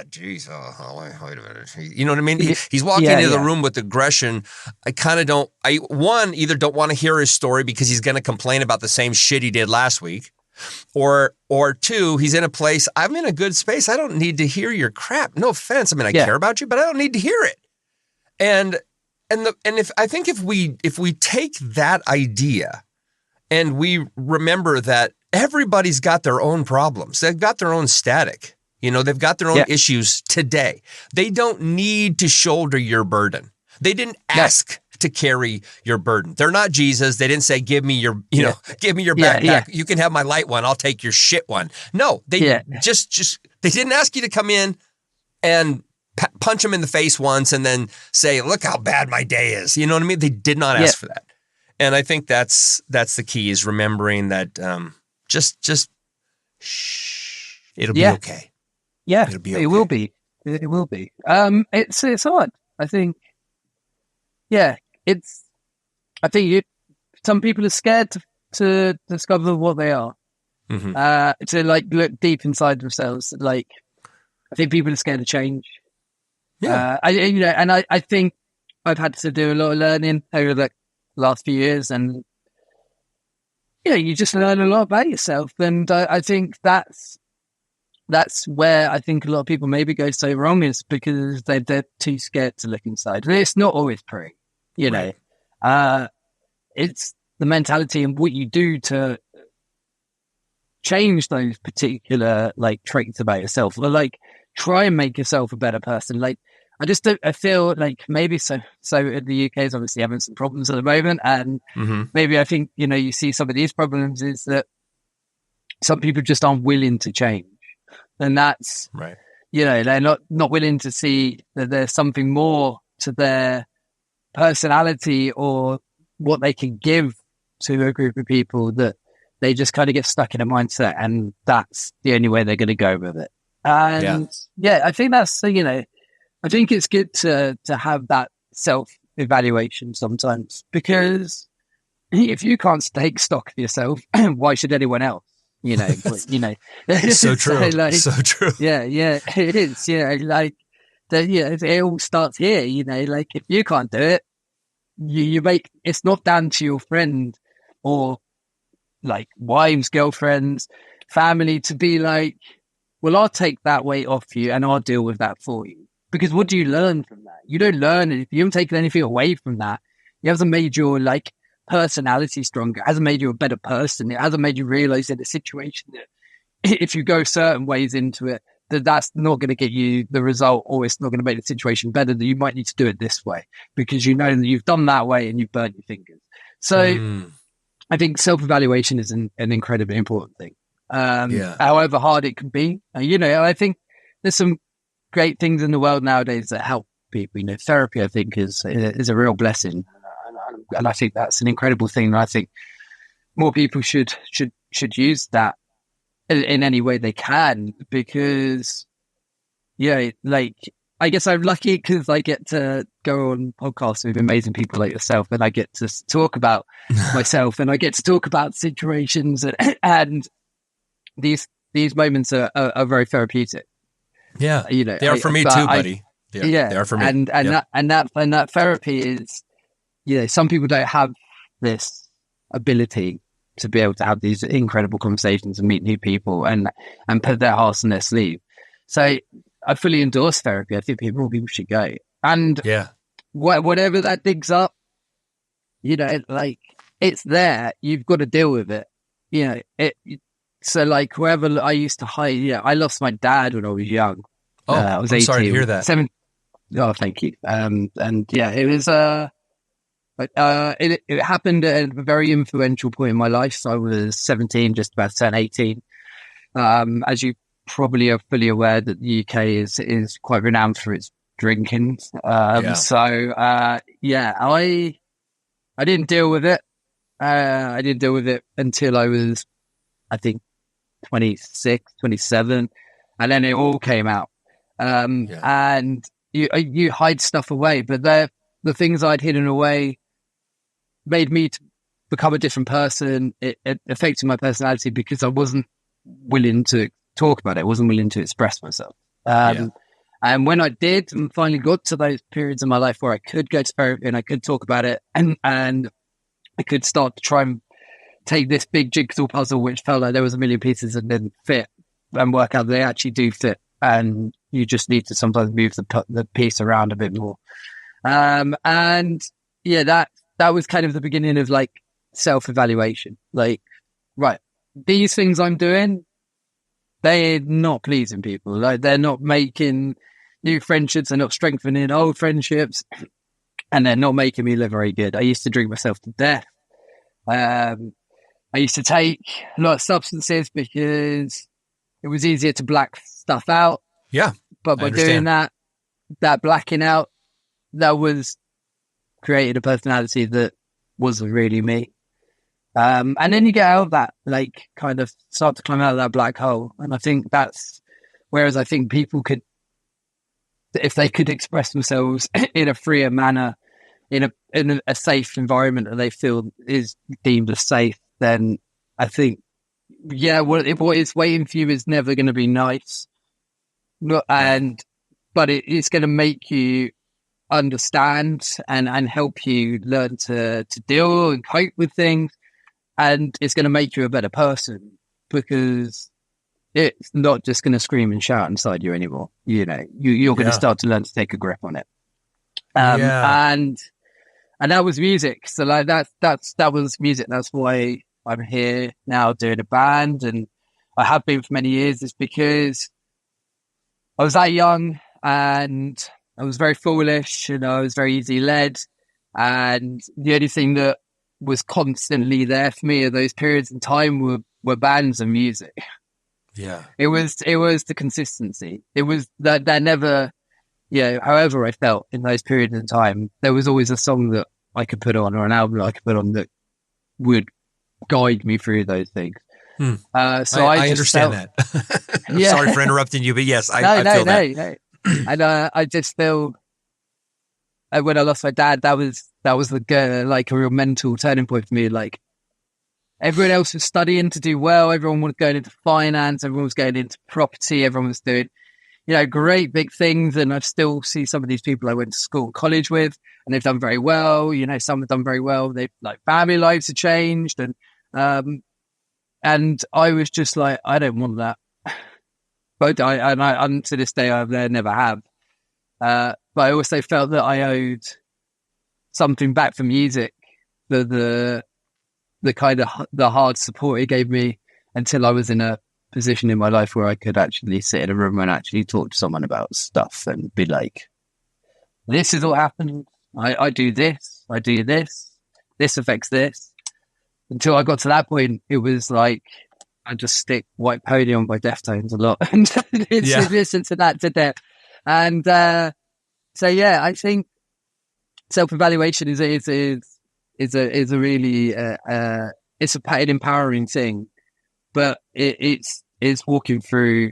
Geez. Wait a minute." You know what I mean? He's walking into the room with aggression. I kind of don't, either don't want to hear his story because he's going to complain about the same shit he did last week. Or two, he's in a place, I'm in a good space. I don't need to hear your crap. No offense. I mean, I care about you, but I don't need to hear it. And if we take that idea and we remember that everybody's got their own problems, they've got their own static, they've got their own issues today. They don't need to shoulder your burden. They didn't ask to carry your burden. They're not Jesus. They didn't say, "Give me your, give me your backpack. You can have my light one. I'll take your shit one." No, they just they didn't ask you to come in and punch them in the face once and then say, "Look how bad my day is." You know what I mean? They did not ask for that. And I think that's the key, is remembering that just shh, it'll be okay. Yeah, it'll be okay. It will be. It will be. It's hard. I think. Yeah, I think some people are scared to discover what they are, to look deep inside themselves. I think people are scared to change. Yeah, I think I've had to do a lot of learning over the last few years, and you just learn a lot about yourself. And I think that's that's where I think a lot of people maybe go so wrong, is because they're too scared to look inside. It's not always pretty, you know. It's the mentality and what you do to change those particular like traits about yourself, or like try and make yourself a better person. Like I feel like maybe so the UK is obviously having some problems at the moment, and maybe I think, you know, you see some of these problems is that some people just aren't willing to change. And that's right. You know, they're not willing to see that there's something more to their personality or what they can give to a group of people, that they just kind of get stuck in a mindset, and that's the only way they're going to go with it. And I think that's, you know, I think it's good to have that self-evaluation sometimes, because if you can't take stock of yourself, why should anyone else? You know, you know, so true. So true. Yeah, it is. Yeah, like it all starts here. You know, like if you can't do it, you make it's not down to your friend or like wives, girlfriends, family to be like, well, I'll take that weight off you and I'll deal with that for you. Because what do you learn from that? You don't learn it. If you haven't taken anything away from that, it hasn't made your like personality stronger. It hasn't made you a better person. It hasn't made you realize in a situation that if you go certain ways into it, that's not going to get you the result, or it's not going to make the situation better, that you might need to do it this way because you know that you've done that way and you've burnt your fingers. So I think self-evaluation is an incredibly important thing. However hard it can be, you know, I think there's some great things in the world nowadays that help people. You know, therapy, I think, is a real blessing, and I think that's an incredible thing. And I think more people should use that in any way they can, because like I guess I'm lucky because I get to go on podcasts with amazing people like yourself, and I get to talk about myself, and I get to talk about situations, and these moments are very therapeutic. Yeah, you know, they are for me too, buddy. They are for me. And that therapy is, you know, some people don't have this ability to be able to have these incredible conversations and meet new people and put their hearts on their sleeve. So I fully endorse therapy. I think people should go. And whatever that digs up, you know, like it's there. You've got to deal with it. You know, so like whoever I used to hide, I lost my dad when I was young. I was 18. I'm sorry to hear that. Oh, thank you. And it was it happened at a very influential point in my life. So I was 17, just about to turn 18. As you probably are fully aware, that the UK is quite renowned for its drinking. So I didn't deal with it. I didn't deal with it until I was, I think, 26, 27, and then it all came out. And you hide stuff away, but the things I'd hidden away made me to become a different person. It affected my personality because I wasn't willing to talk about it. I wasn't willing to express myself. And when I did and finally got to those periods in my life where I could go to therapy and I could talk about it, and I could start to try and take this big jigsaw puzzle, which felt like there was a million pieces and didn't fit, and work out that they actually do fit. And you just need to sometimes move the piece around a bit more. That was kind of the beginning of like self-evaluation. Like, right, these things I'm doing, they're not pleasing people. Like, they're not making new friendships. They're not strengthening old friendships. And they're not making me look very good. I used to drink myself to death. I used to take a lot of substances because it was easier to black stuff out. Yeah. But by doing that blacking out, that was created a personality that wasn't really me. And then you get out of that, like kind of start to climb out of that black hole. And I think whereas I think people could, if they could express themselves in a freer manner, in a safe environment that they feel is deemed as safe, then I think, what is waiting for you is never going to be nice. But it's going to make you understand and help you learn to deal and cope with things. And it's going to make you a better person, because it's not just going to scream and shout inside you anymore. You know, you're going to start to learn to take a grip on it. And that was music. So like that was music. That's why I'm here now doing a band, and I have been for many years. Is because I was that young and I was very foolish and I was very easily led. And the only thing that was constantly there for me at those periods in time were bands and music. Yeah. It was the consistency. It was that never, however I felt in those periods of time, there was always a song that I could put on or an album that I could put on that would guide me through those things. So I understand that. Sorry for interrupting you, but yes, I feel that. No. And I just feel when I lost my dad, that was like a real mental turning point for me. Like everyone else was studying to do well. Everyone was going into finance. Everyone was going into property. Everyone was doing, great big things. And I still see some of these people I went to school and college with, and they've done very well. Some have done very well. They've like family lives have changed. And I was just like, I don't want that. But I to this day, I never have. But I also felt that I owed something back for music. The kind of the hard support it gave me until I was in a position in my life where I could actually sit in a room and actually talk to someone about stuff and be like, this is what happened. I do this. I do this. This affects this. Until I got to that point, it was like, I just stick White Pony on by Deftones a lot and listen to that to death. And I think self-evaluation is a really it's an empowering thing, but it's walking through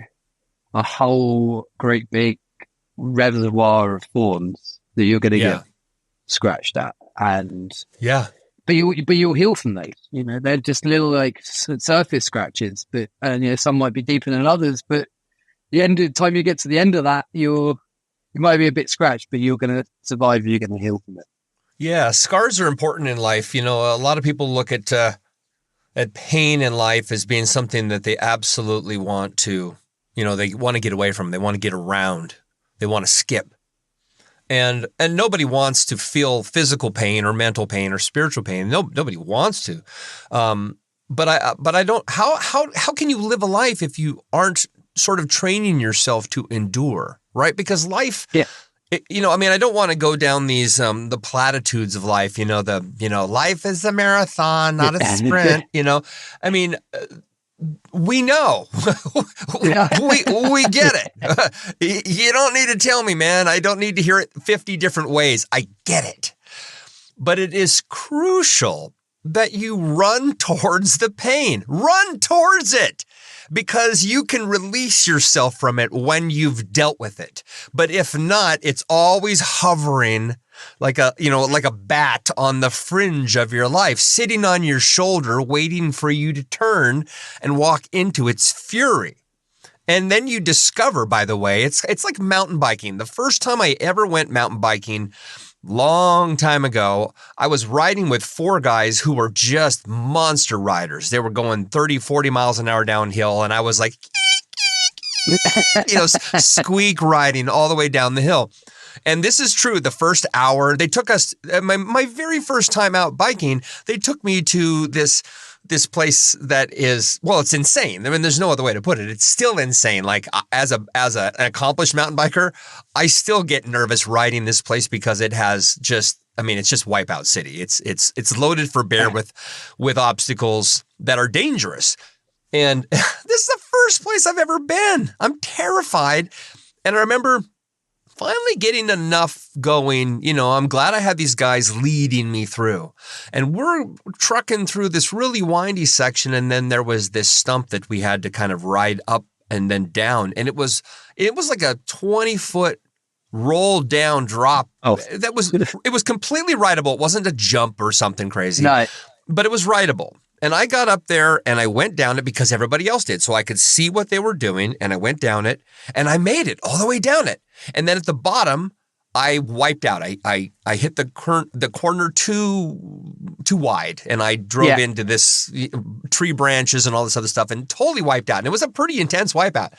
a whole great big reservoir of thorns that you're going to get scratched at, and but you'll heal from those. They're just little like surface scratches, but some might be deeper than others. But the time you get to the end of that, you might be a bit scratched, but you're going to survive. You're going to heal from it. Yeah, scars are important in life. A lot of people look at pain in life as being something that they absolutely want to, they want to get away from. They want to get around. They want to skip. And nobody wants to feel physical pain or mental pain or spiritual pain. Nobody wants to. But I don't. How can you live a life if you aren't sort of training yourself to endure, right? Because life. Yeah. I don't want to go down these the platitudes of life. Life is a marathon, not a sprint. We know. we get it. You don't need to tell me, man. I don't need to hear it 50 different ways. I get it. But it is crucial that you run towards the pain. Run towards it. Because you can release yourself from it when you've dealt with it. But if not, it's always hovering like a bat on the fringe of your life, sitting on your shoulder, waiting for you to turn and walk into its fury. And then you discover, by the way, it's like mountain biking. The first time I ever went mountain biking, long time ago, I was riding with 4 guys who were just monster riders. They were going 30, 40 miles an hour downhill, and I was like, squeak riding all the way down the hill. And this is true. The first hour, they took us, my very first time out biking, they took me to this place that is, well, it's insane. I mean, there's no other way to put it. It's still insane. Like as an accomplished mountain biker, I still get nervous riding this place because it has just, it's just Wipeout City. It's loaded for bear with obstacles that are dangerous. And this is the first place I've ever been. I'm terrified. And I remember finally getting enough going, I'm glad I had these guys leading me through. And we're trucking through this really windy section, and then there was this stump that we had to kind of ride up and then down. And it was like a 20-foot roll down drop. Oh, it was completely rideable. It wasn't a jump or something crazy. No. But it was rideable. And I got up there and I went down it because everybody else did. So I could see what they were doing, and I went down it and I made it all the way down it. And then at the bottom, I wiped out. I hit the corner too wide, and I drove into this tree branches and all this other stuff, and totally wiped out. And it was a pretty intense wipeout.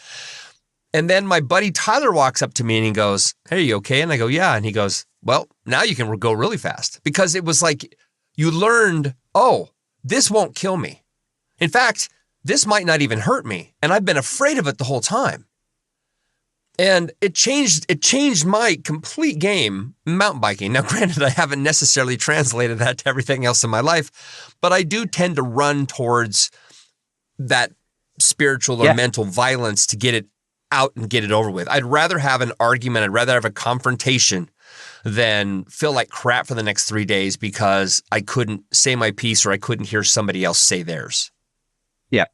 And then my buddy Tyler walks up to me and he goes, "Hey, you okay?" And I go, "Yeah." And he goes, "Well, now you can go really fast," because it was like you learned, oh, this won't kill me. In fact, this might not even hurt me, and I've been afraid of it the whole time. And it changed my complete game mountain biking. Now, granted, I haven't necessarily translated that to everything else in my life, but I do tend to run towards that spiritual or mental violence to get it out and get it over with. I'd rather have an argument. I'd rather have a confrontation than feel like crap for the next 3 days because I couldn't say my piece or I couldn't hear somebody else say theirs. Yeah.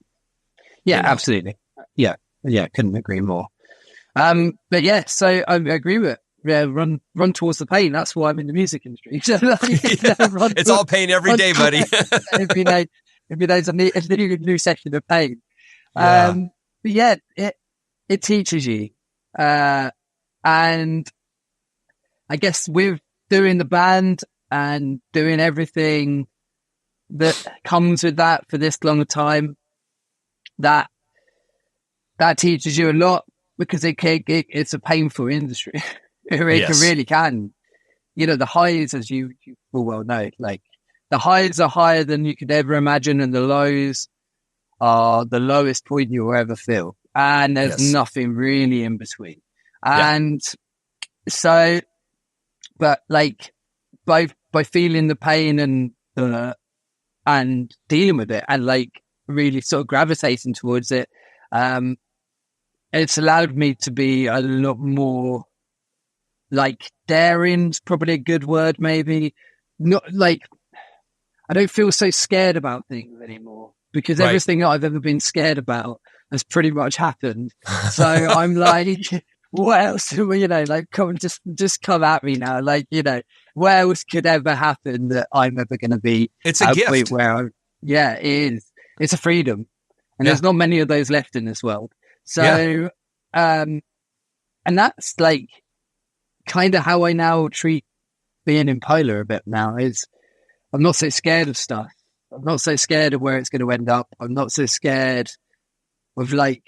Yeah, absolutely. Yeah. Couldn't agree more. But yeah, so I agree with it. Yeah, run towards the pain. That's why I'm in the music industry. It's all pain every day, buddy. every day there's a new section of pain. Yeah. But yeah, it teaches you. And I guess with doing the band and doing everything that comes with that for this long a time, that teaches you a lot. Because it's a painful industry. It really can. You know, the highs, as you full well know, like the highs are higher than you could ever imagine, and the lows are the lowest point you'll ever feel. And there's nothing really in between. And so, but like by feeling the pain and dealing with it and like really sort of gravitating towards it, it's allowed me to be a lot more like daring's probably a good word, maybe. Not like I don't feel so scared about things anymore because everything I've ever been scared about has pretty much happened. So I'm like, what else? You know, like just come at me now. Like, you know, what else could ever happen that I'm ever going to be? It's a gift. Where it is. It's a freedom, and there's not many of those left in this world. So, and that's like kind of how I now treat being in Polar a bit now is I'm not so scared of stuff. I'm not so scared of where it's going to end up. I'm not so scared of like,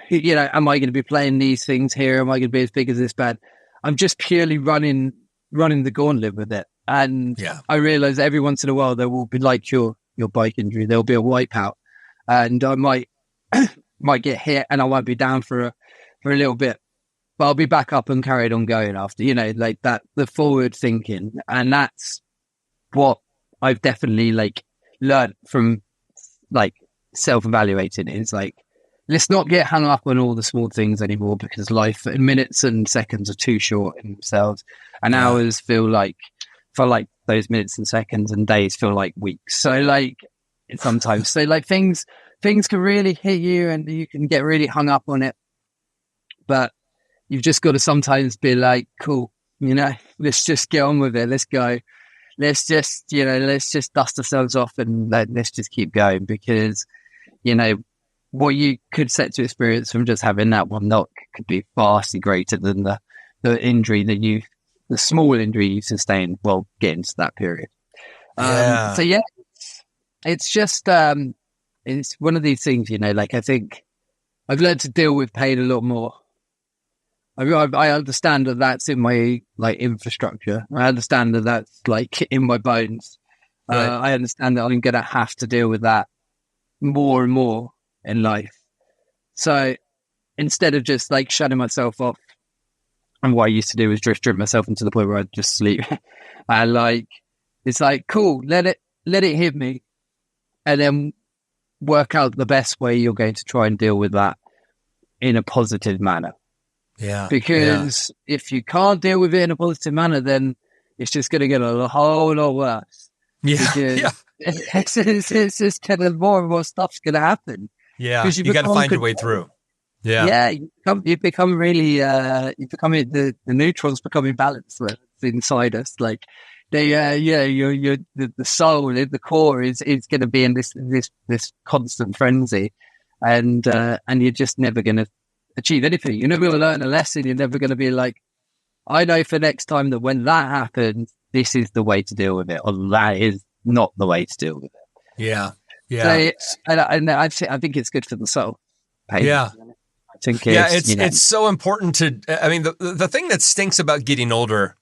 you know, am I going to be playing these things here? Am I going to be as big as this band? I'm just purely running the gauntlet with it. And I realize every once in a while there will be like your bike injury. There'll be a wipeout and I might get hit and I won't be down for a little bit, but I'll be back up and carried on going after, you know, like that, the forward thinking. And that's what I've definitely like learned from like self-evaluating is like, let's not get hung up on all the small things anymore because life in minutes and seconds are too short in themselves and hours feel like those minutes and seconds and days feel like weeks. So like sometimes, so like things can really hit you and you can get really hung up on it. But you've just got to sometimes be like, cool, you know, let's just get on with it. Let's go. Let's just dust ourselves off and let's just keep going because, you know, what you could set to experience from just having that one knock could be vastly greater than the injury the small injury you sustained while getting to that period. So yeah, it's just, it's one of these things, you know, like I think I've learned to deal with pain a lot more. I understand that that's in my like infrastructure. I understand that that's like in my bones. Right. I understand that I'm going to have to deal with that more and more in life. So instead of just like shutting myself off, and what I used to do was just drink myself into the point where I'd just sleep. And like, it's like, cool, let it hit me and then work out the best way you're going to try and deal with that in a positive manner. Yeah. Because if you can't deal with it in a positive manner, then it's just going to get a whole lot worse. Yeah. It's just kind of more and more stuff's going to happen. Yeah. You got to find your way through. Yeah. Yeah. You become really, the neutrons become imbalanced inside us. Like the soul, the core is going to be in this constant frenzy. And you're just never going to achieve anything. You're never going to learn a lesson. You're never going to be like, I know for next time that when that happens, this is the way to deal with it, or that is not the way to deal with it. Yeah. So, and I think it's good for the soul. Pain. Yeah. I think it's so important to, I mean, the thing that stinks about getting older,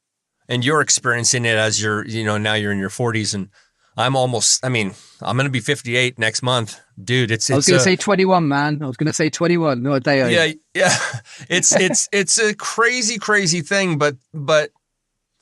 and you're experiencing it as you're, now you're in your 40s, and I'm going to be 58 next month. Dude, I was going to say 21, man. I was going to say 21, not a day over. Yeah. It's a crazy, crazy thing, but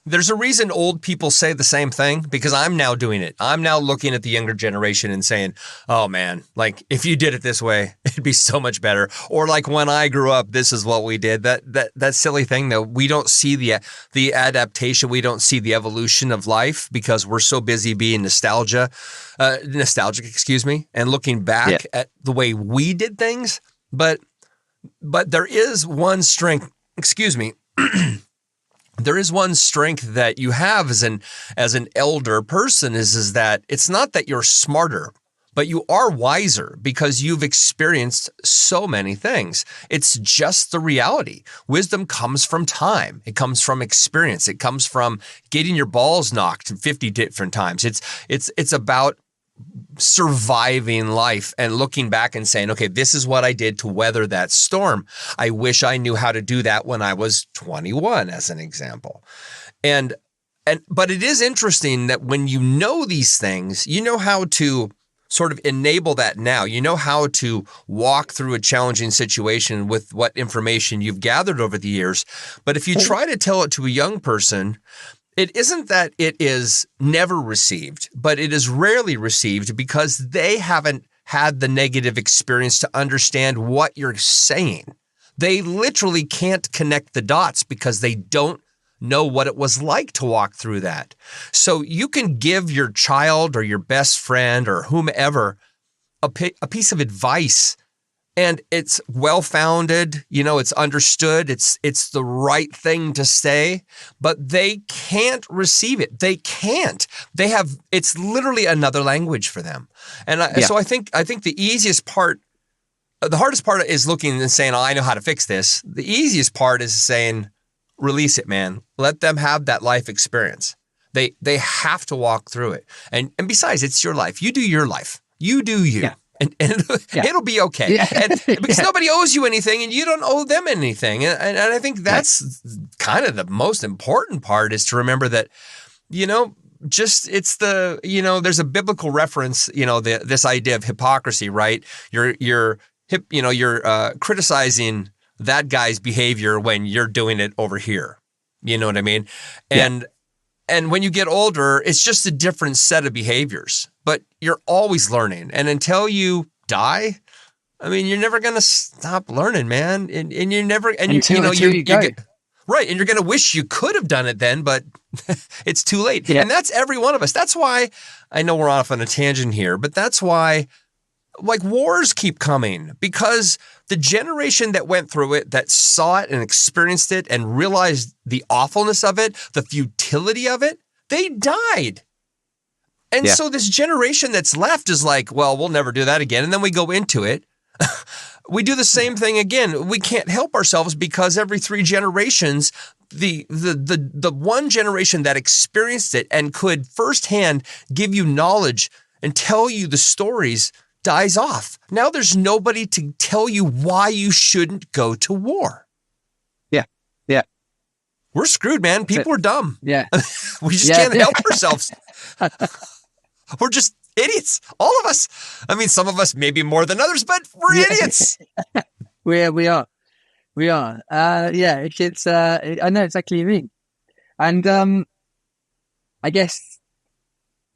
there's a reason old people say the same thing, because I'm now doing it. I'm now looking at the younger generation and saying, oh man, like if you did it this way, it'd be so much better. Or like when I grew up, this is what we did. That silly thing that we don't see the adaptation. We don't see the evolution of life because we're so busy being nostalgic, and looking back at the way we did things. But there is one strength, there is one strength that you have as an elder person is that it's not that you're smarter, but you are wiser because you've experienced so many things. It's just the reality. Wisdom comes from time. It comes from experience. It comes from getting your balls knocked 50 different times. It's about surviving life and looking back and saying, okay, this is what I did to weather that storm. I wish I knew how to do that when I was 21, as an example. But it is interesting that when you know these things, you know how to sort of enable that now. You know how to walk through a challenging situation with what information you've gathered over the years. But if you try to tell it to a young person, it isn't that it is never received, but it is rarely received because they haven't had the negative experience to understand what you're saying. They literally can't connect the dots because they don't know what it was like to walk through that. So you can give your child or your best friend or whomever a piece of advice, and it's well-founded, it's understood, it's the right thing to say, but they can't receive it. They can't. It's literally another language for them. And so I think the easiest part, the hardest part is looking and saying, oh, I know how to fix this. The easiest part is saying, release it, man. Let them have that life experience. They have to walk through it. And besides, it's your life. You do your life. You do you. Yeah. And it'll be okay. Yeah. And because nobody owes you anything and you don't owe them anything. And I think that's kind of the most important part, is to remember that, there's a biblical reference, this idea of hypocrisy, right? You're criticizing that guy's behavior when you're doing it over here. You know what I mean? And when you get older, it's just a different set of behaviors, but you're always learning. And until you die, you're never going to stop learning, man. And you're never, and you get, right. And you're going to wish you could have done it then, but it's too late. Yeah. And that's every one of us. That's why, I know we're off on a tangent here, but that's why wars keep coming, because the generation that went through it, that saw it and experienced it and realized the awfulness of it, the futility of it, they died. And so this generation that's left is like, well, we'll never do that again. And then we go into it. We do the same thing again. We can't help ourselves because every 3 generations, the one generation that experienced it and could firsthand give you knowledge and tell you the stories dies off. Now there's nobody to tell you why you shouldn't go to war. Yeah. We're screwed, man. People are dumb. Yeah. We just can't help ourselves. We're just idiots. All of us. Some of us maybe more than others, but we're idiots. We are. I know exactly what you mean. And I guess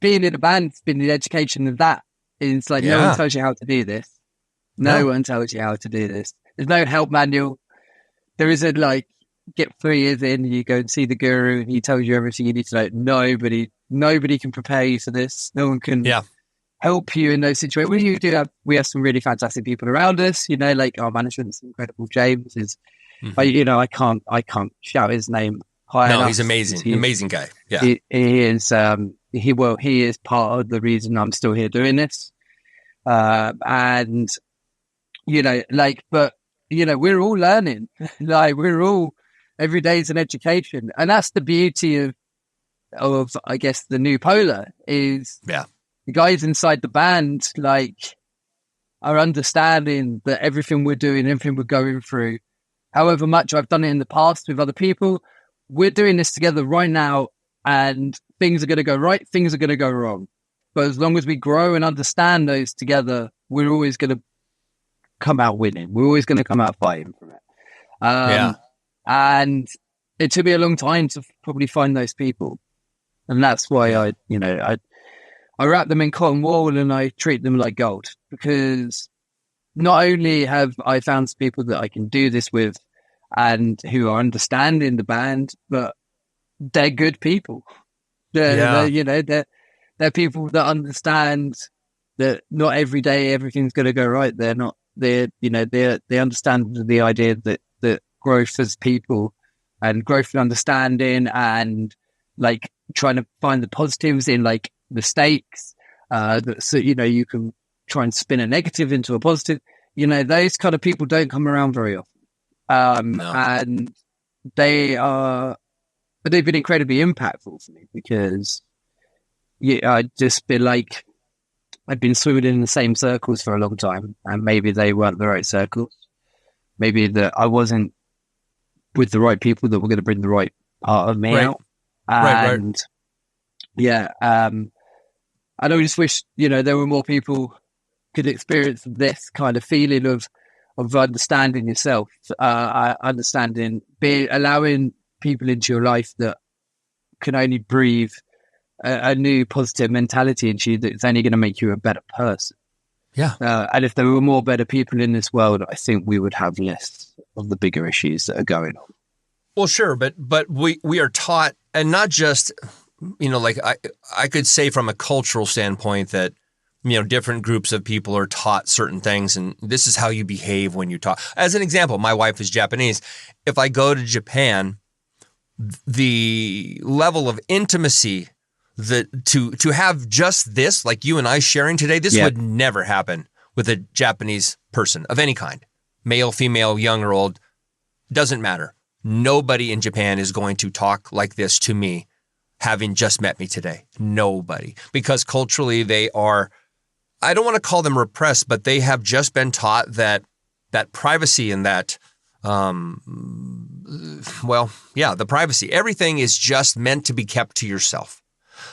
being in a band's been the education of that. It's like, no one tells you how to do this. No one tells you how to do this. There's no help manual. There isn't get 3 years in, you go and see the guru and he tells you everything you need to know. Nobody can prepare you for this. No one can help you in those situations. We have some really fantastic people around us, our management's incredible. James is, I can't shout his name high enough. No, he's amazing. Amazing guy. Yeah. He is, he is part of the reason I'm still here doing this. But we're all learning. We're all every day is an education. And that's the beauty of I guess the new Polar is Yeah. the guys inside the band like are understanding that everything we're doing, everything we're going through, however much I've done it in the past with other people, we're doing this together right now, and things are going to go right, things are going to go wrong. But as long as we grow and understand those together, we're always going to come out winning. We're always going to come out fighting from it. And it took me a long time to probably find those people. And that's why I wrap them in cotton wool and I treat them like gold, because not only have I found people that I can do this with and who are understanding the band, but they're good people. They're people that understand that not every day everything's going to go right. They understand the idea that growth as people and growth and understanding and like trying to find the positives in like mistakes, so you can try and spin a negative into a positive. Those kind of people don't come around very often. No. And they've been incredibly impactful for me, because I'd just been like, I'd been swimming in the same circles for a long time, and maybe they weren't the right circles. Maybe that I wasn't with the right people that were going to bring the right part of me out. And I just wish, there were more people could experience this kind of feeling of understanding yourself, allowing people into your life that can only breathe a new positive mentality into you that's only going to make you a better person. Yeah. And if there were more better people in this world, I think we would have less of the bigger issues that are going on. Well, sure, but we are taught, and not just, like I could say from a cultural standpoint that, different groups of people are taught certain things, and this is how you behave when you talk. As an example, my wife is Japanese. If I go to Japan, the level of intimacy that to have just this, like you and I sharing today, this would never happen with a Japanese person of any kind, male, female, young or old, doesn't matter. Nobody in Japan is going to talk like this to me, having just met me today. Nobody. Because culturally they are, I don't want to call them repressed, but they have just been taught that privacy and that, the privacy, everything is just meant to be kept to yourself.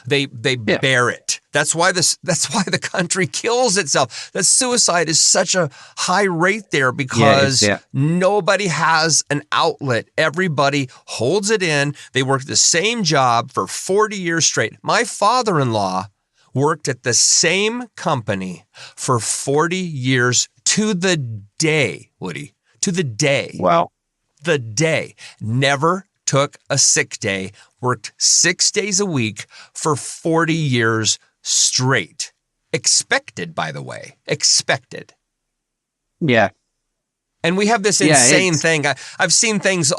They bear it. That's why the country kills itself. That suicide is such a high rate there, because nobody has an outlet. Everybody holds it in. They work the same job for 40 years straight. My father-in-law worked at the same company for 40 years to the day, Woody, to the day. Wow. The day. Never took a sick day, worked 6 days a week for 40 years straight. Expected, by the way. Expected. Yeah. And we have this insane thing. I've seen things,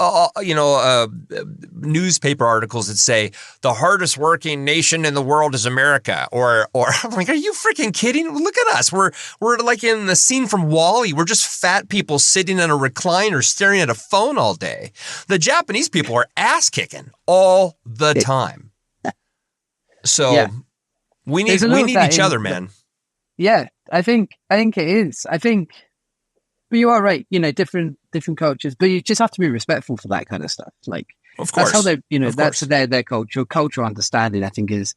newspaper articles that say the hardest working nation in the world is America. Or I'm like, are you freaking kidding? Look at us. We're like in the scene from WALL-E. We're just fat people sitting in a recliner staring at a phone all day. The Japanese people are ass kicking all the time. So we need each other, man. Yeah, I think it is. But you are right, different cultures, but you just have to be respectful for that kind of stuff. Like, of course, that's how they, that's their culture. Cultural understanding, I think, is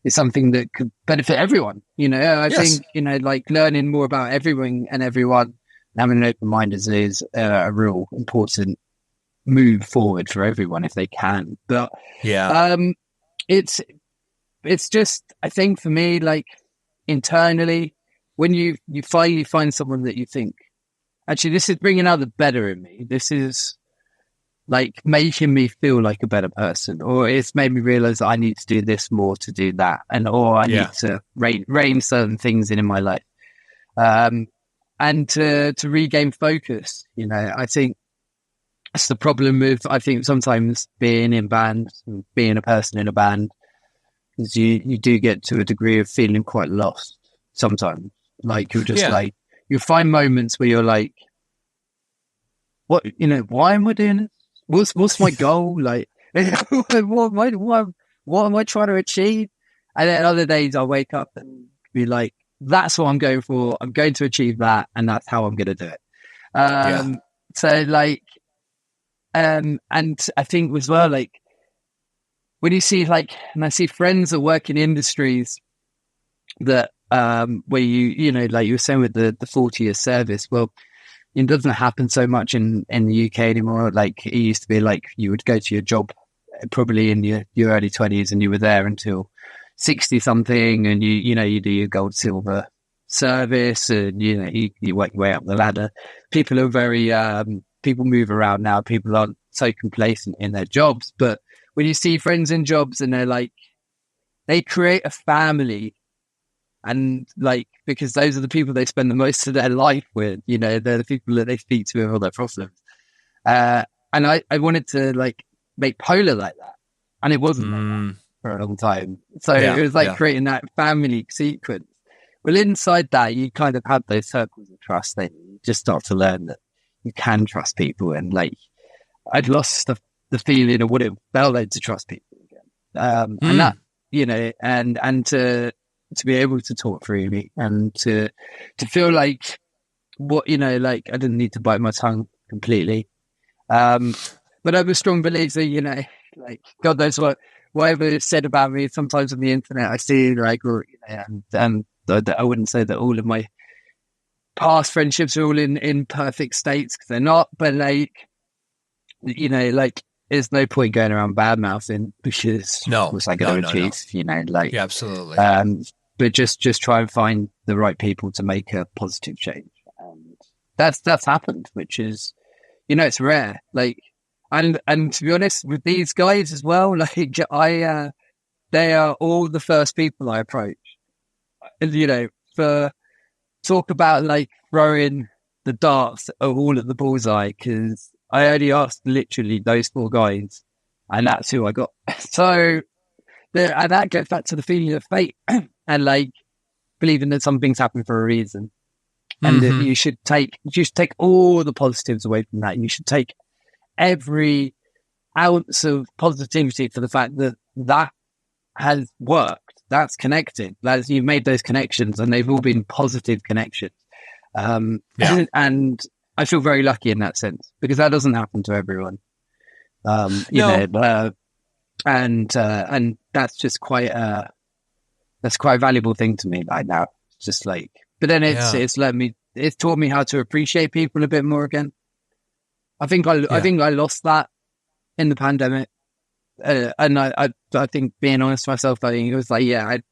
something that could benefit everyone. I think, like learning more about everyone and everyone, having an open mind is a real important move forward for everyone if they can. But it's just, I think for me, like internally, when you finally find someone that you think, actually, this is bringing out the better in me. This is like making me feel like a better person, or it's made me realize that I need to do this more to do that, or I need to rein certain things in my life, and to regain focus. I think that's the problem with, I think, sometimes being in bands, being a person in a band, is you do get to a degree of feeling quite lost sometimes. Like you're just like, you find moments where you're like, what, why am I doing this? what's my goal? Like, what am I trying to achieve? And then other days I wake up and be like, that's what I'm going for. I'm going to achieve that, and that's how I'm going to do it. So like, and I think as well, like, when you see like, and I see friends that work in industries that, where you know, like you were saying with the 40-year service, well, it doesn't happen so much in the UK anymore. Like it used to be like you would go to your job probably in your early 20s and you were there until 60 something, and you know, you do your gold, silver service, and you know, you work your way up the ladder. People are very, people move around now. People aren't so complacent in their jobs, but when you see friends in jobs and they're like, they create a family, and like, because those are the people they spend the most of their life with, you know, they're the people that they speak to with all their problems. And I wanted to like make Polar like that, and it wasn't like that for a long time. So it was like creating that family sequence. Well, inside that, you kind of have those circles of trust. Then you just start to learn that you can trust people, and like I'd lost the feeling of what it felt like to trust people again. And that, you know, and to be able to talk freely, and to feel like what, you know, like I didn't need to bite my tongue completely. But I'm a strong believer, you know, like God knows whatever is said about me. Sometimes on the internet, I see like, or, you know, and I wouldn't say that all of my past friendships are all in perfect states, because they're not. But like, you know, like there's no point going around bad mouthing, because what's I going to achieve? You know, like absolutely. But just try and find the right people to make a positive change, and that's happened, which is, you know, it's rare. Like, and to be honest, with these guys as well, like they are all the first people I approach. You know, for talk about like throwing the darts all at the bullseye, because I only asked literally those 4 guys, and that's who I got. So, and that gets back to the feeling of fate, and like believing that some things happen for a reason, and that you should take all the positives away from that. You should take every ounce of positivity for the fact that has worked. That's connected. That's, you've made those connections, and they've all been positive connections. And I feel very lucky in that sense, because that doesn't happen to everyone. You know, and that's just quite a valuable thing to me right now. It's just like, but then it's taught me how to appreciate people a bit more again. I think I lost that in the pandemic, and I think, being honest with myself, I think it was like, I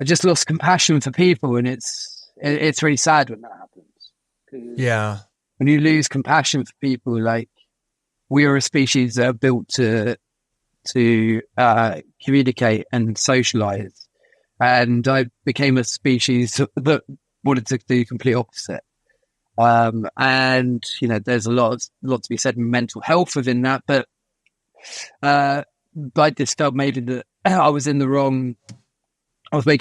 just lost compassion for people, and it's really sad when that happens. Yeah, when you lose compassion for people, like, we are a species that are built to communicate and socialize, and I became a species that wanted to do the complete opposite. And you know, there's a lot to be said in mental health within that, but I just felt maybe that I was making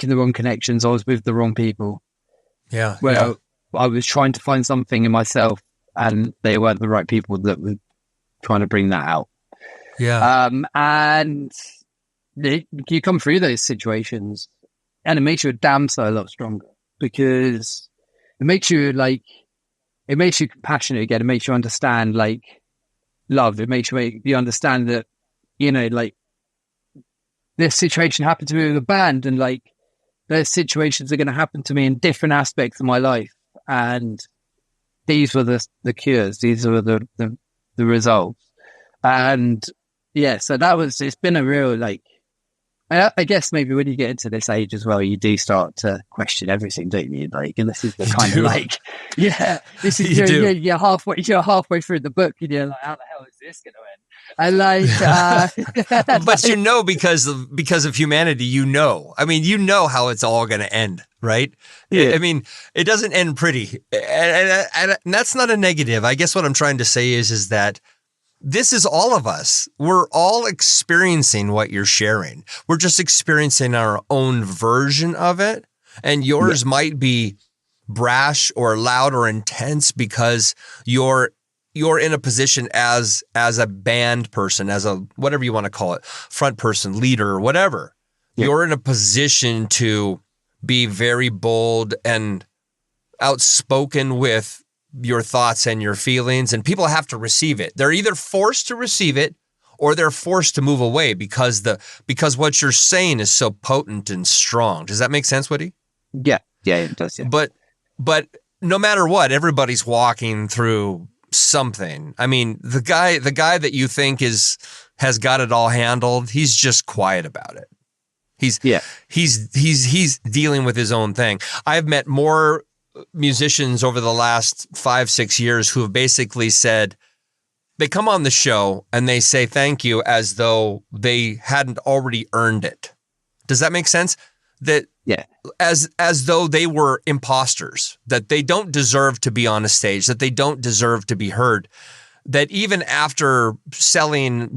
the wrong connections. I was with the wrong people. I was trying to find something in myself, and they weren't the right people that were trying to bring that out. And you come through those situations, and it makes you a damn sight a lot stronger, because it makes you compassionate again. It makes you understand, like, love. It makes you understand that, you know, like, this situation happened to me with a band, and like, there's situations that are going to happen to me in different aspects of my life, and these were the cures. These were the results. And so it's been a real, like, I guess maybe when you get into this age as well, you do start to question everything, don't you? Like, and this is the kind of like, this is you're halfway through the book, and you're like, how the hell is this going to end? And like, but you know, because of humanity, you know. I mean, you know how it's all going to end, right? Yeah. I mean, it doesn't end pretty, and that's not a negative. I guess what I'm trying to say is that this is all of us. We're all experiencing what you're sharing. We're just experiencing our own version of it. And yours might be brash or loud or intense because you're you're in a position as a band person, as a whatever you want to call it, front person, leader, whatever. Yeah. You're in a position to be very bold and outspoken with your thoughts and your feelings, and people have to receive it. They're either forced to receive it or they're forced to move away because what you're saying is so potent and strong. Does that make sense, Woody? Yeah, it does. Yeah. But no matter what, everybody's walking through something. I mean, the guy that you think has got it all handled, he's just quiet about it. He's dealing with his own thing. I've met more musicians over the last 5-6 years who have basically said, they come on the show and they say thank you as though they hadn't already earned it. Does that make sense? That as though they were imposters, that they don't deserve to be on a stage, that they don't deserve to be heard, that even after selling,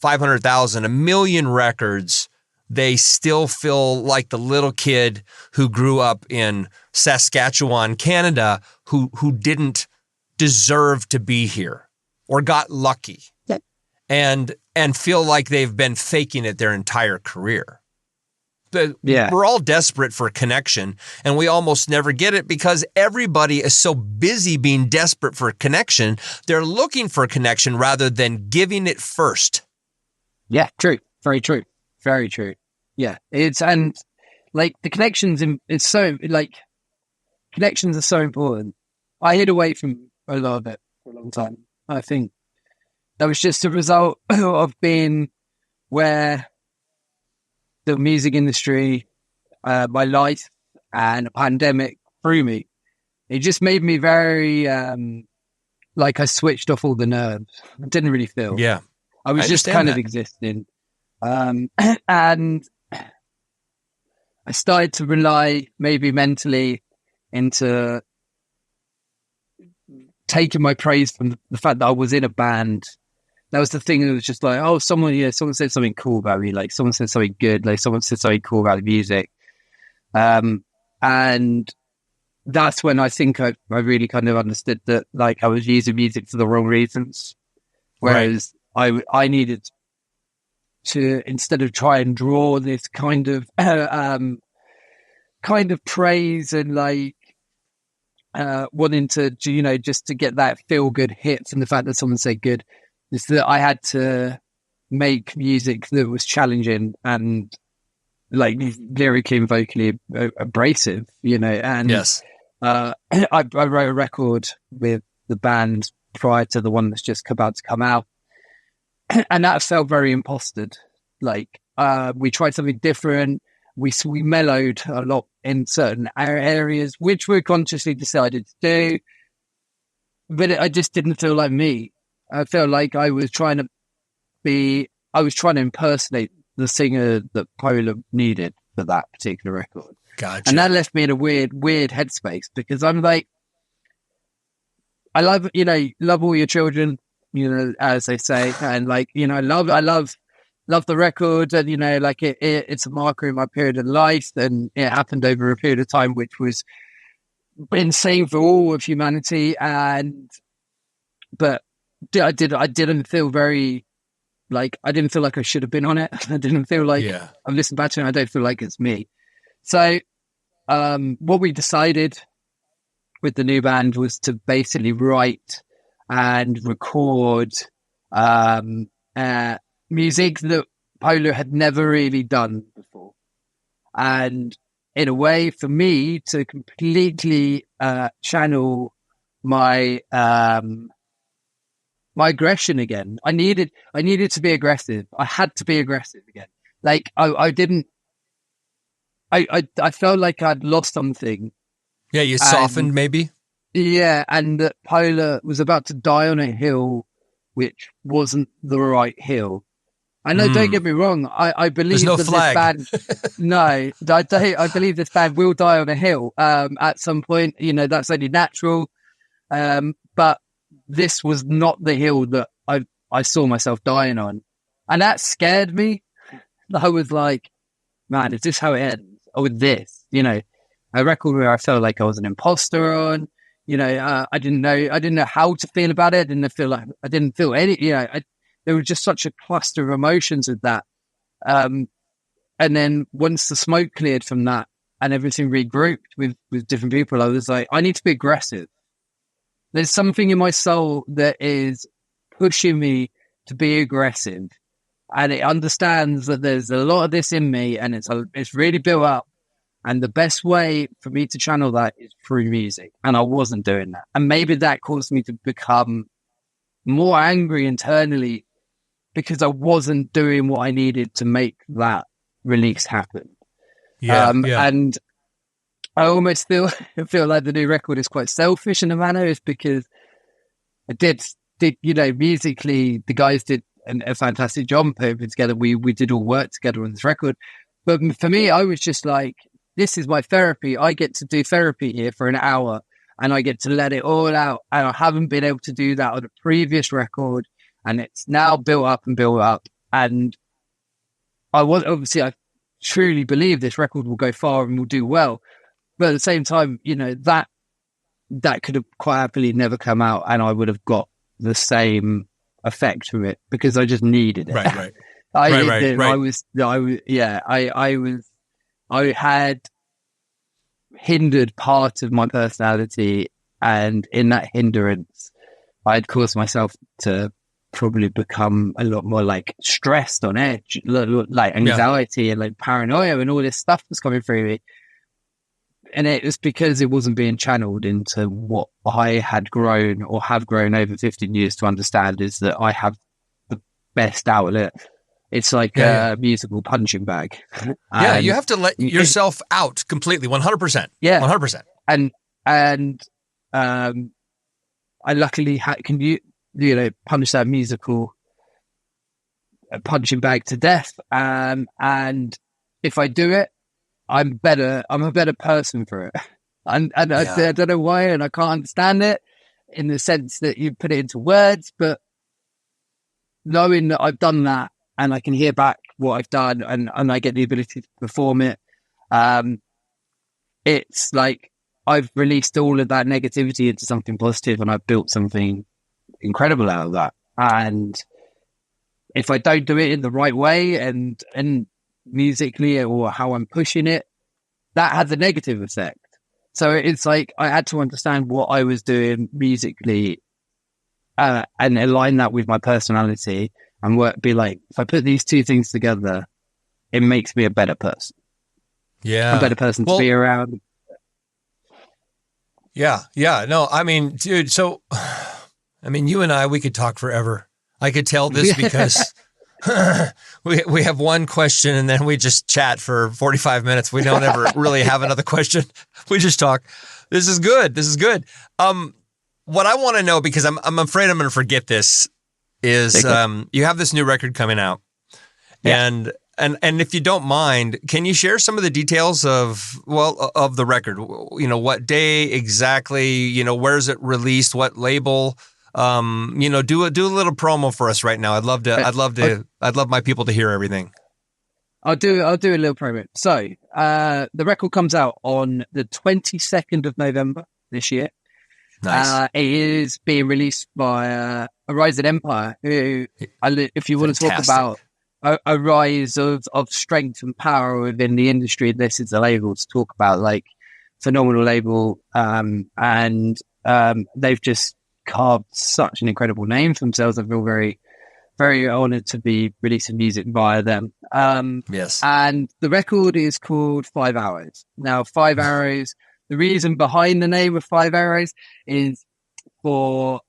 500,000, 1 million records, they still feel like the little kid who grew up in Saskatchewan, Canada, who didn't deserve to be here or got lucky, and feel like they've been faking it their entire career. We're all desperate for connection, and we almost never get it because everybody is so busy being desperate for connection. They're looking for connection rather than giving it first. Yeah, true. Very true. Very true. Yeah, the connections connections are so important. I hid away from a lot of it for a long time. I think that was just a result of being where the music industry, my life, and a pandemic threw me. It just made me very like I switched off all the nerves. I didn't really feel. Yeah, I was just kind of existing, and I started to rely maybe mentally into taking my praise from the fact that I was in a band. That was the thing. It was just like, oh, someone said something cool about me. Like someone said something good. Like someone said something cool about the music. And that's when I think I really kind of understood that, like, I was using music for the wrong reasons. Whereas I needed to, instead of try and draw this kind of praise and like, wanting to, just to get that feel good hit from the fact that someone said good, is that I had to make music that was challenging and like lyrically and vocally abrasive, and yes. I wrote a record with the band prior to the one that's just about to come out, and that felt very impostered. Like we tried something different. We mellowed a lot in certain areas, which we consciously decided to do, but I just didn't feel like me. I felt like I was trying to impersonate the singer that Polar needed for that particular record. Gotcha. And that left me in a weird headspace because I'm like, I love all your children, as they say. And like, I love the record, and, it's a marker in my period of life, and it happened over a period of time, which was insane for all of humanity. But I didn't feel very, like, I didn't feel like I should have been on it. I didn't feel like I've listened back to it. I don't feel like it's me. So, what we decided with the new band was to basically write and record, music that Polar had never really done before. And in a way, for me to completely, channel my, my aggression again. I needed to be aggressive. I had to be aggressive again. Like I felt like I'd lost something. Yeah, you softened maybe. Yeah, and that Polar was about to die on a hill, which wasn't the right hill. I know. Don't get me wrong. I believe no that flag. This band. No, I believe this band will die on a hill at some point. That's only natural. But this was not the hill that I saw myself dying on. And that scared me. I was like, man, is this how it ends? Or with this, a record where I felt like I was an imposter on, I didn't know how to feel about it. I didn't feel any, there was just such a cluster of emotions with that. And then once the smoke cleared from that and everything regrouped with different people, I was like, I need to be aggressive. There's something in my soul that is pushing me to be aggressive, and it understands that there's a lot of this in me, and it's really built up. And the best way for me to channel that is through music. And I wasn't doing that. And maybe that caused me to become more angry internally because I wasn't doing what I needed to make that release happen. And I almost feel like the new record is quite selfish in a manner, is because I did musically, the guys did a fantastic job putting it together. We did all work together on this record. But for me, I was just like, this is my therapy. I get to do therapy here for an hour and I get to let it all out. And I haven't been able to do that on a previous record. And it's now built up and built up. And I truly believe this record will go far and will do well. But at the same time, that could have quite happily never come out, and I would have got the same effect from it because I just needed it. Right. I had hindered part of my personality, and in that hindrance, I had caused myself to probably become a lot more like stressed, on edge, like anxiety and like paranoia, and all this stuff was coming through me. And it was because it wasn't being channeled into what I had grown or have grown over 15 years to understand, is that I have the best outlet. It's like a musical punching bag. Yeah, you have to let yourself out completely, 100%. Yeah, 100%. And I luckily can punch that musical punching bag to death. And if I do it, I'm a better person for it. And I don't know why, and I can't understand it in the sense that you put it into words, but knowing that I've done that and I can hear back what I've done and I get the ability to perform it, it's like I've released all of that negativity into something positive, and I've built something incredible out of that. And if I don't do it in the right way and musically, or how I'm pushing it, that has a negative effect. So it's like I had to understand what I was doing musically and align that with my personality, and be like, if I put these two things together, it makes me a better person. Yeah. A better person to be around. Yeah. No, I mean, dude, so, you and I, we could talk forever. I could tell this because we have one question and then we just chat for 45 minutes. We don't ever really have another question. We just talk. This is good. What I want to know, because I'm afraid I'm going to forget this, is you have this new record coming out. Yeah. And if you don't mind, can you share some of the details of the record? What day exactly, where's it released, what label? Do a little promo for us right now. I'd love my people to hear everything. I'll do a little promo. So, the record comes out on the 22nd of November this year. Nice. It is being released by A Rise of Empire, who, if you want to talk about a rise of strength and power within the industry, this is the label to talk about, like, phenomenal label. And they've just carved such an incredible name for themselves. I feel very, very honored to be releasing music via them. Yes. And the record is called 5 Arrows. Now, 5 Arrows, the reason behind the name of 5 Arrows is for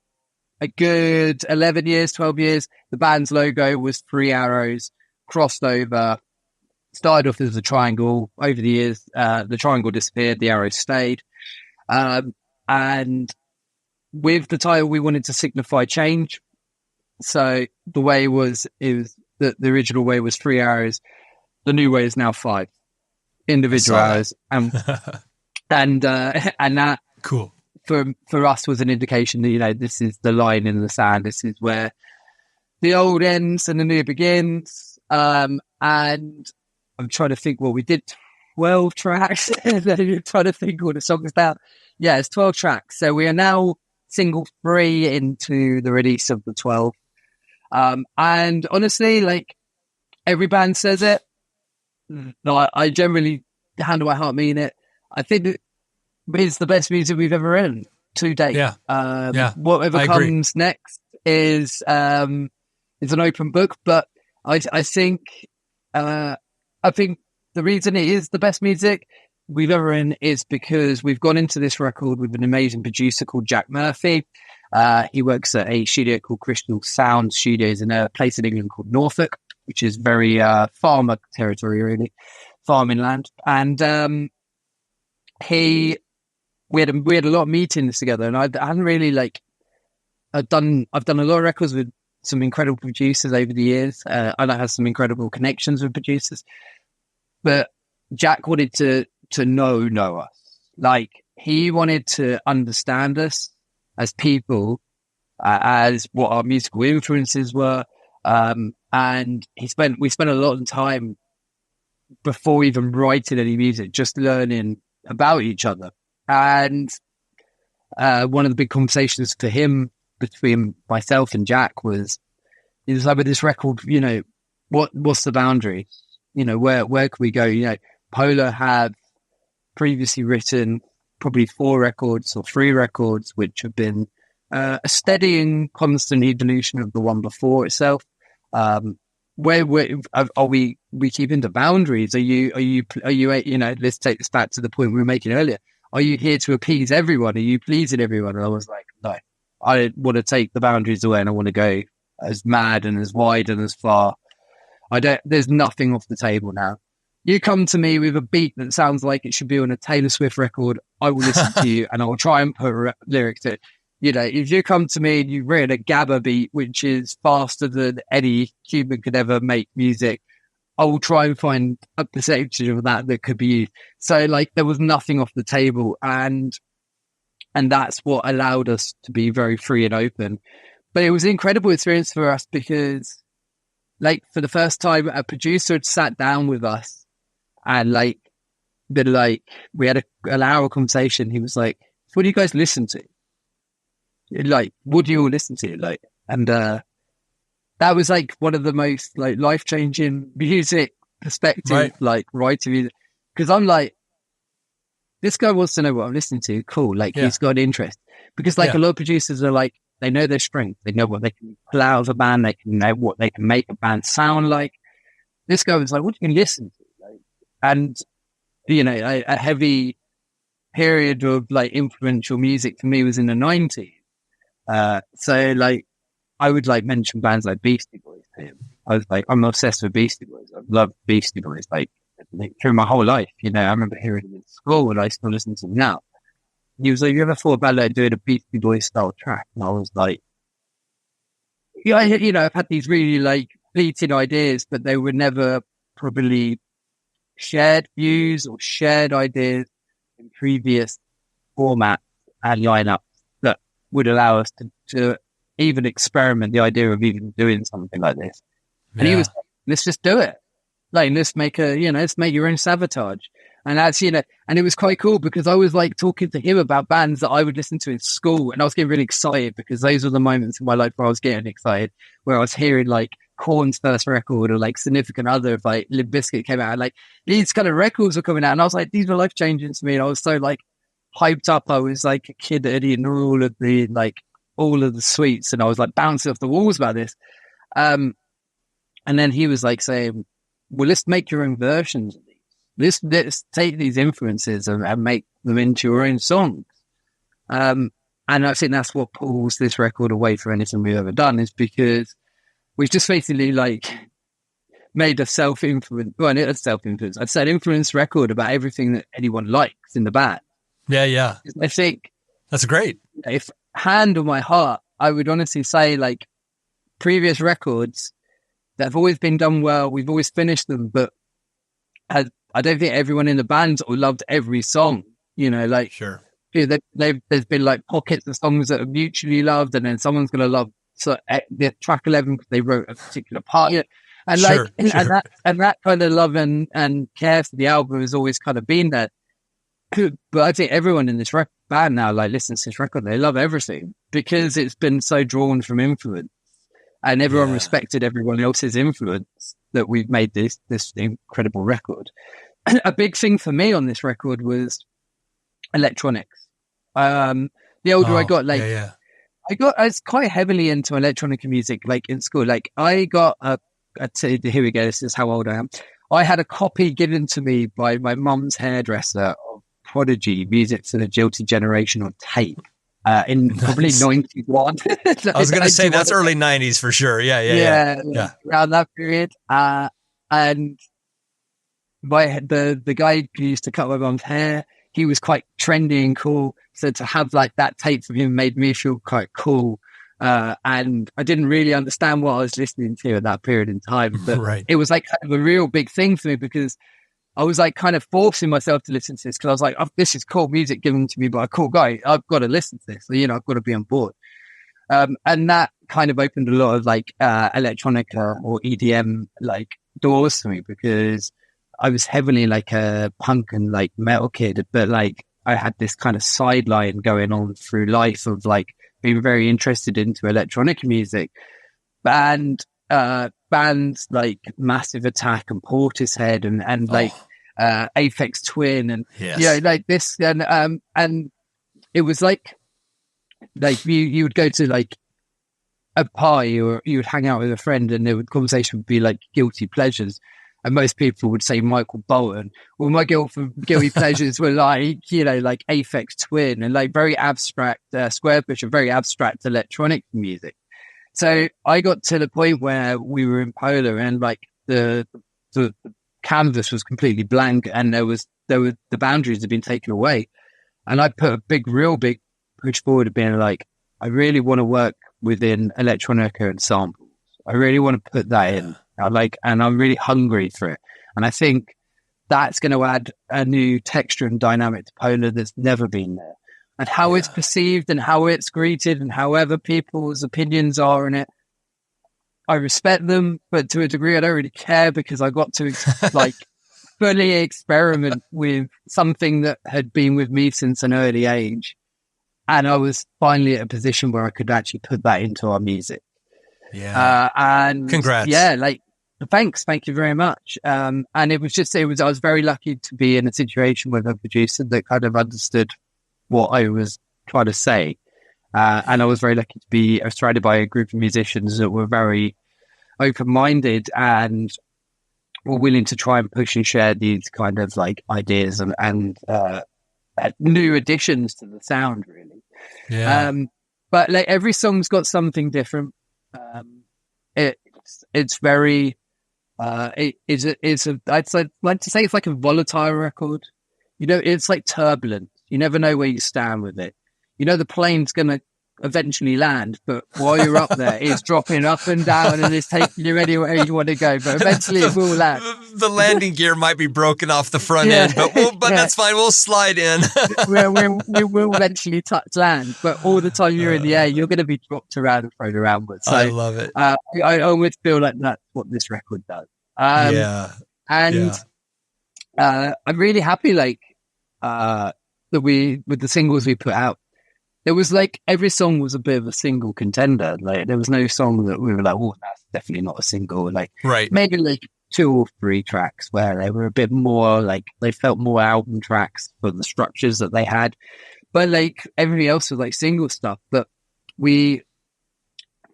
a good 11 years, 12 years, the band's logo was 3 arrows crossed over, started off as a triangle. Over the years, the triangle disappeared, the arrows stayed. And with the title, we wanted to signify change. So the way was the original way was 3 arrows. The new way is now 5 individual arrows. And that cool for us was an indication that, this is the line in the sand. This is where the old ends and the new begins. And I'm trying to think what we did. 12 tracks. And then you're trying to think all the songs down. Yeah, it's 12 tracks. So we are now single 3 into the release of the 12. And honestly, like every band says it, no, I generally, hand on my heart, mean it. I think it's the best music we've ever written to date. Yeah. Whatever comes next is an open book, but I think the reason it is the best music we've ever written is because we've gone into this record with an amazing producer called Jack Murphy. He works at a studio called Crystal Sound Studios in a place in England called Norfolk, which is very farmer territory, really, farming land. And we had a lot of meetings together, and I hadn't really I've done a lot of records with some incredible producers over the years, and I have some incredible connections with producers. But Jack wanted to know us. Like, he wanted to understand us as people, as what our musical influences were, and we spent a lot of time before even writing any music, just learning about each other. And one of the big conversations for him between myself and Jack was, he was like, with this record, you know, what's the boundary? You know, where can we go? You know, Polar have previously written probably 4 records or 3 records, which have been a steady and constant evolution of the one before itself. Where are we keeping the boundaries? Are you, you know, let's take this back to the point we were making earlier. Are you here to appease everyone? Are you pleasing everyone? And I was like, no, I want to take the boundaries away, and I want to go as mad and as wide and as far. There's nothing off the table now. You come to me with a beat that sounds like it should be on a Taylor Swift record, I will listen to you, and I will try and put lyrics to it. You know, if you come to me and you've written a gabba beat, which is faster than any human could ever make music, I will try and find a percentage of that could be used. So, like, there was nothing off the table, and that's what allowed us to be very free and open. But it was an incredible experience for us because, like, for the first time, a producer had sat down with us and, like, we had an hour conversation. He was like, so what do you guys listen to? Like, what do you all listen to? Like, and that was like one of the most like life-changing music perspective, right. Like writing music. Because I'm like, this guy wants to know what I'm listening to. Cool. Like, he's got an interest. Because like a lot of producers are like, they know their strength. They know what they can pull out of a band. They can know what they can make a band sound like. This guy was like, what do you listen to? Like, and, you know, a heavy period of like influential music for me was in the 90s. So like, I would like mention bands like Beastie Boys to him. I was like, I'm obsessed with Beastie Boys. I've loved Beastie Boys like through my whole life. You know, I remember hearing them in school and I still listen to them now. He was like, you ever thought about like doing a Beastie Boys style track? And I was like, yeah, you know, I've had these really like fleeting ideas, but they were never probably shared views or shared ideas in previous formats and lineups that would allow us to even experiment the idea of even doing something like this. And he was like, let's just do it. Like, let's make your own Sabotage. And that's, you know, and it was quite cool because I was like talking to him about bands that I would listen to in school. And I was getting really excited because those were the moments in my life where I was getting excited, where I was hearing like Korn's first record or like Significant Other, if like Limp Bizkit came out, and like these kind of records were coming out. And I was like, these were life changing to me. And I was so like hyped up. I was like a kid that had eaten all of the sweets, and I was like bouncing off the walls about this. And then he was like saying, well, let's make your own versions of these. Let's take these influences and make them into your own songs. And I think that's what pulls this record away from anything we've ever done, is because we've just basically like made a self-influence, I'd say an influence record about everything that anyone likes in the band. Yeah. I think that's great. If hand on my heart, I would honestly say like previous records that have always been done well, we've always finished them, but I don't think everyone in the band loved every song, you know, like, sure. There's been like pockets of songs that are mutually loved, and then someone's going to love the track 11 because they wrote a particular part. And like, sure. and that kind of love and care for the album has always kind of been there. but I think everyone in this band now like listens to this record. They love everything because it's been so drawn from influence, and everyone respected everyone else's influence that we've made this incredible record. A big thing for me on this record was electronics. The older I got, like I was quite heavily into electronic music, like in school. Like I got here we go. This is how old I am. I had a copy given to me by my mum's hairdresser of Prodigy, Music for the Jilted Generation on tape in probably 91. I was going to say that's early 90s for sure. Yeah. Around that period. And the guy who used to cut my mum's hair, he was quite trendy and cool. So to have like that tape from him made me feel quite cool. And I didn't really understand what I was listening to at that period in time, but it was like kind of a real big thing for me because I was like kind of forcing myself to listen to this because I was like, oh, this is cool music given to me by a cool guy. I've got to listen to this. So, I've got to be on board. And that kind of opened a lot of like electronica or EDM like doors for me because I was heavily like a punk and like metal kid, but like I had this kind of sideline going on through life of like being very interested into electronic music. Bands like Massive Attack and Portishead and like Aphex Twin and like this and it was like you would go to like a party or you would hang out with a friend and the conversation would be like guilty pleasures. And most people would say Michael Bolton. Well, my guilty pleasures were like, like Aphex Twin and like very abstract, Squarepush and very abstract electronic music. So I got to the point where we were in Polar and like the canvas was completely blank and the boundaries had been taken away. And I put a real big push forward of being like, I really want to work within electronica and samples. I really want to put that in. And I'm really hungry for it. And I think that's going to add a new texture and dynamic to Polar that's never been there. And how it's perceived and how it's greeted and however people's opinions are in it, I respect them, but to a degree I don't really care because I got to like fully experiment with something that had been with me since an early age. And I was finally at a position where I could actually put that into our music. Yeah. And congrats. Yeah, like, thanks. Thank you very much. And I was very lucky to be in a situation with a producer that kind of understood what I was trying to say. And I was very lucky to be surrounded by a group of musicians that were very open-minded and were willing to try and push and share these kind of like ideas and new additions to the sound, really. Yeah. But like every song's got something different. It's very I'd like to say it's like a volatile record. It's like turbulent. You never know where you stand with it. The plane's gonna eventually land, but while you're up there, it's dropping up and down and it's taking you anywhere you want to go. But eventually, it will land. The landing gear might be broken off the front end, but that's fine. We'll slide in. we will eventually touch land, but all the time you're in the air, you're going to be dropped around and thrown aroundwards. So, I love it. I almost feel like that's what this record does. I'm really happy, like that with the singles we put out. There was like every song was a bit of a single contender. Like there was no song that we were like, oh, that's definitely not a single. Like maybe like 2 or 3 tracks where they were a bit more like they felt more album tracks for the structures that they had. But like everything else was like single stuff. But we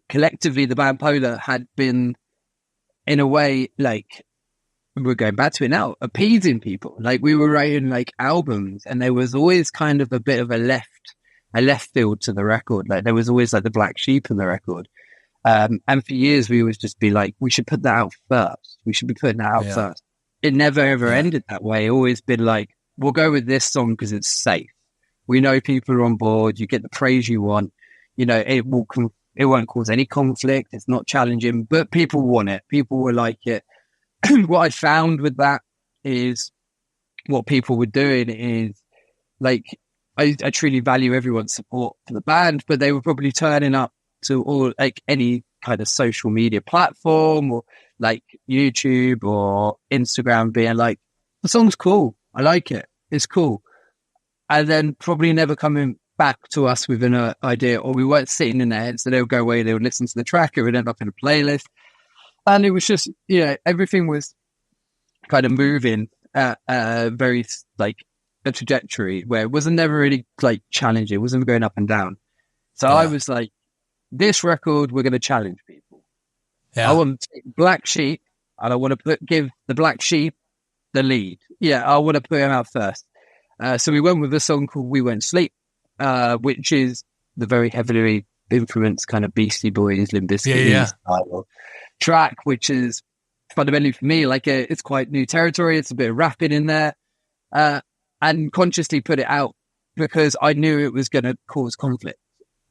collectively, the band Polar had been in a way like we're going back to it now, appeasing people. Like we were writing like albums and there was always kind of a bit of a left field to the record. Like there was always like the black sheep in the record. And for years we would just be like, we should put that out first. We should be putting that out first. It never ever ended that way. Always been like, we'll go with this song because it's safe. We know people are on board. You get the praise you want. It won't cause any conflict. It's not challenging, but people want it. People will like it. What I found with that is what people were doing is like, I truly value everyone's support for the band, but they were probably turning up to all like any kind of social media platform or like YouTube or Instagram being like, the song's cool. I like it. It's cool. and then probably never coming back to us with an idea, or we weren't sitting in their heads. So they would go away, they would listen to the track, it would end up in a playlist. And it was just, everything was kind of moving at a very, like, a trajectory where it wasn't never really, like, challenging. It wasn't going up and down. So I was like, this record, we're going to challenge people. Yeah. I want to take Black Sheep, and I want to give the Black Sheep the lead. Yeah, I want to put him out first. So we went with a song called We Won't Sleep, which is the very heavily influenced kind of Beastie Boys, Limp Bizkit style track, which is fundamentally for me like it's quite new territory. It's a bit of rapping in there, and consciously put it out because I knew it was going to cause conflict.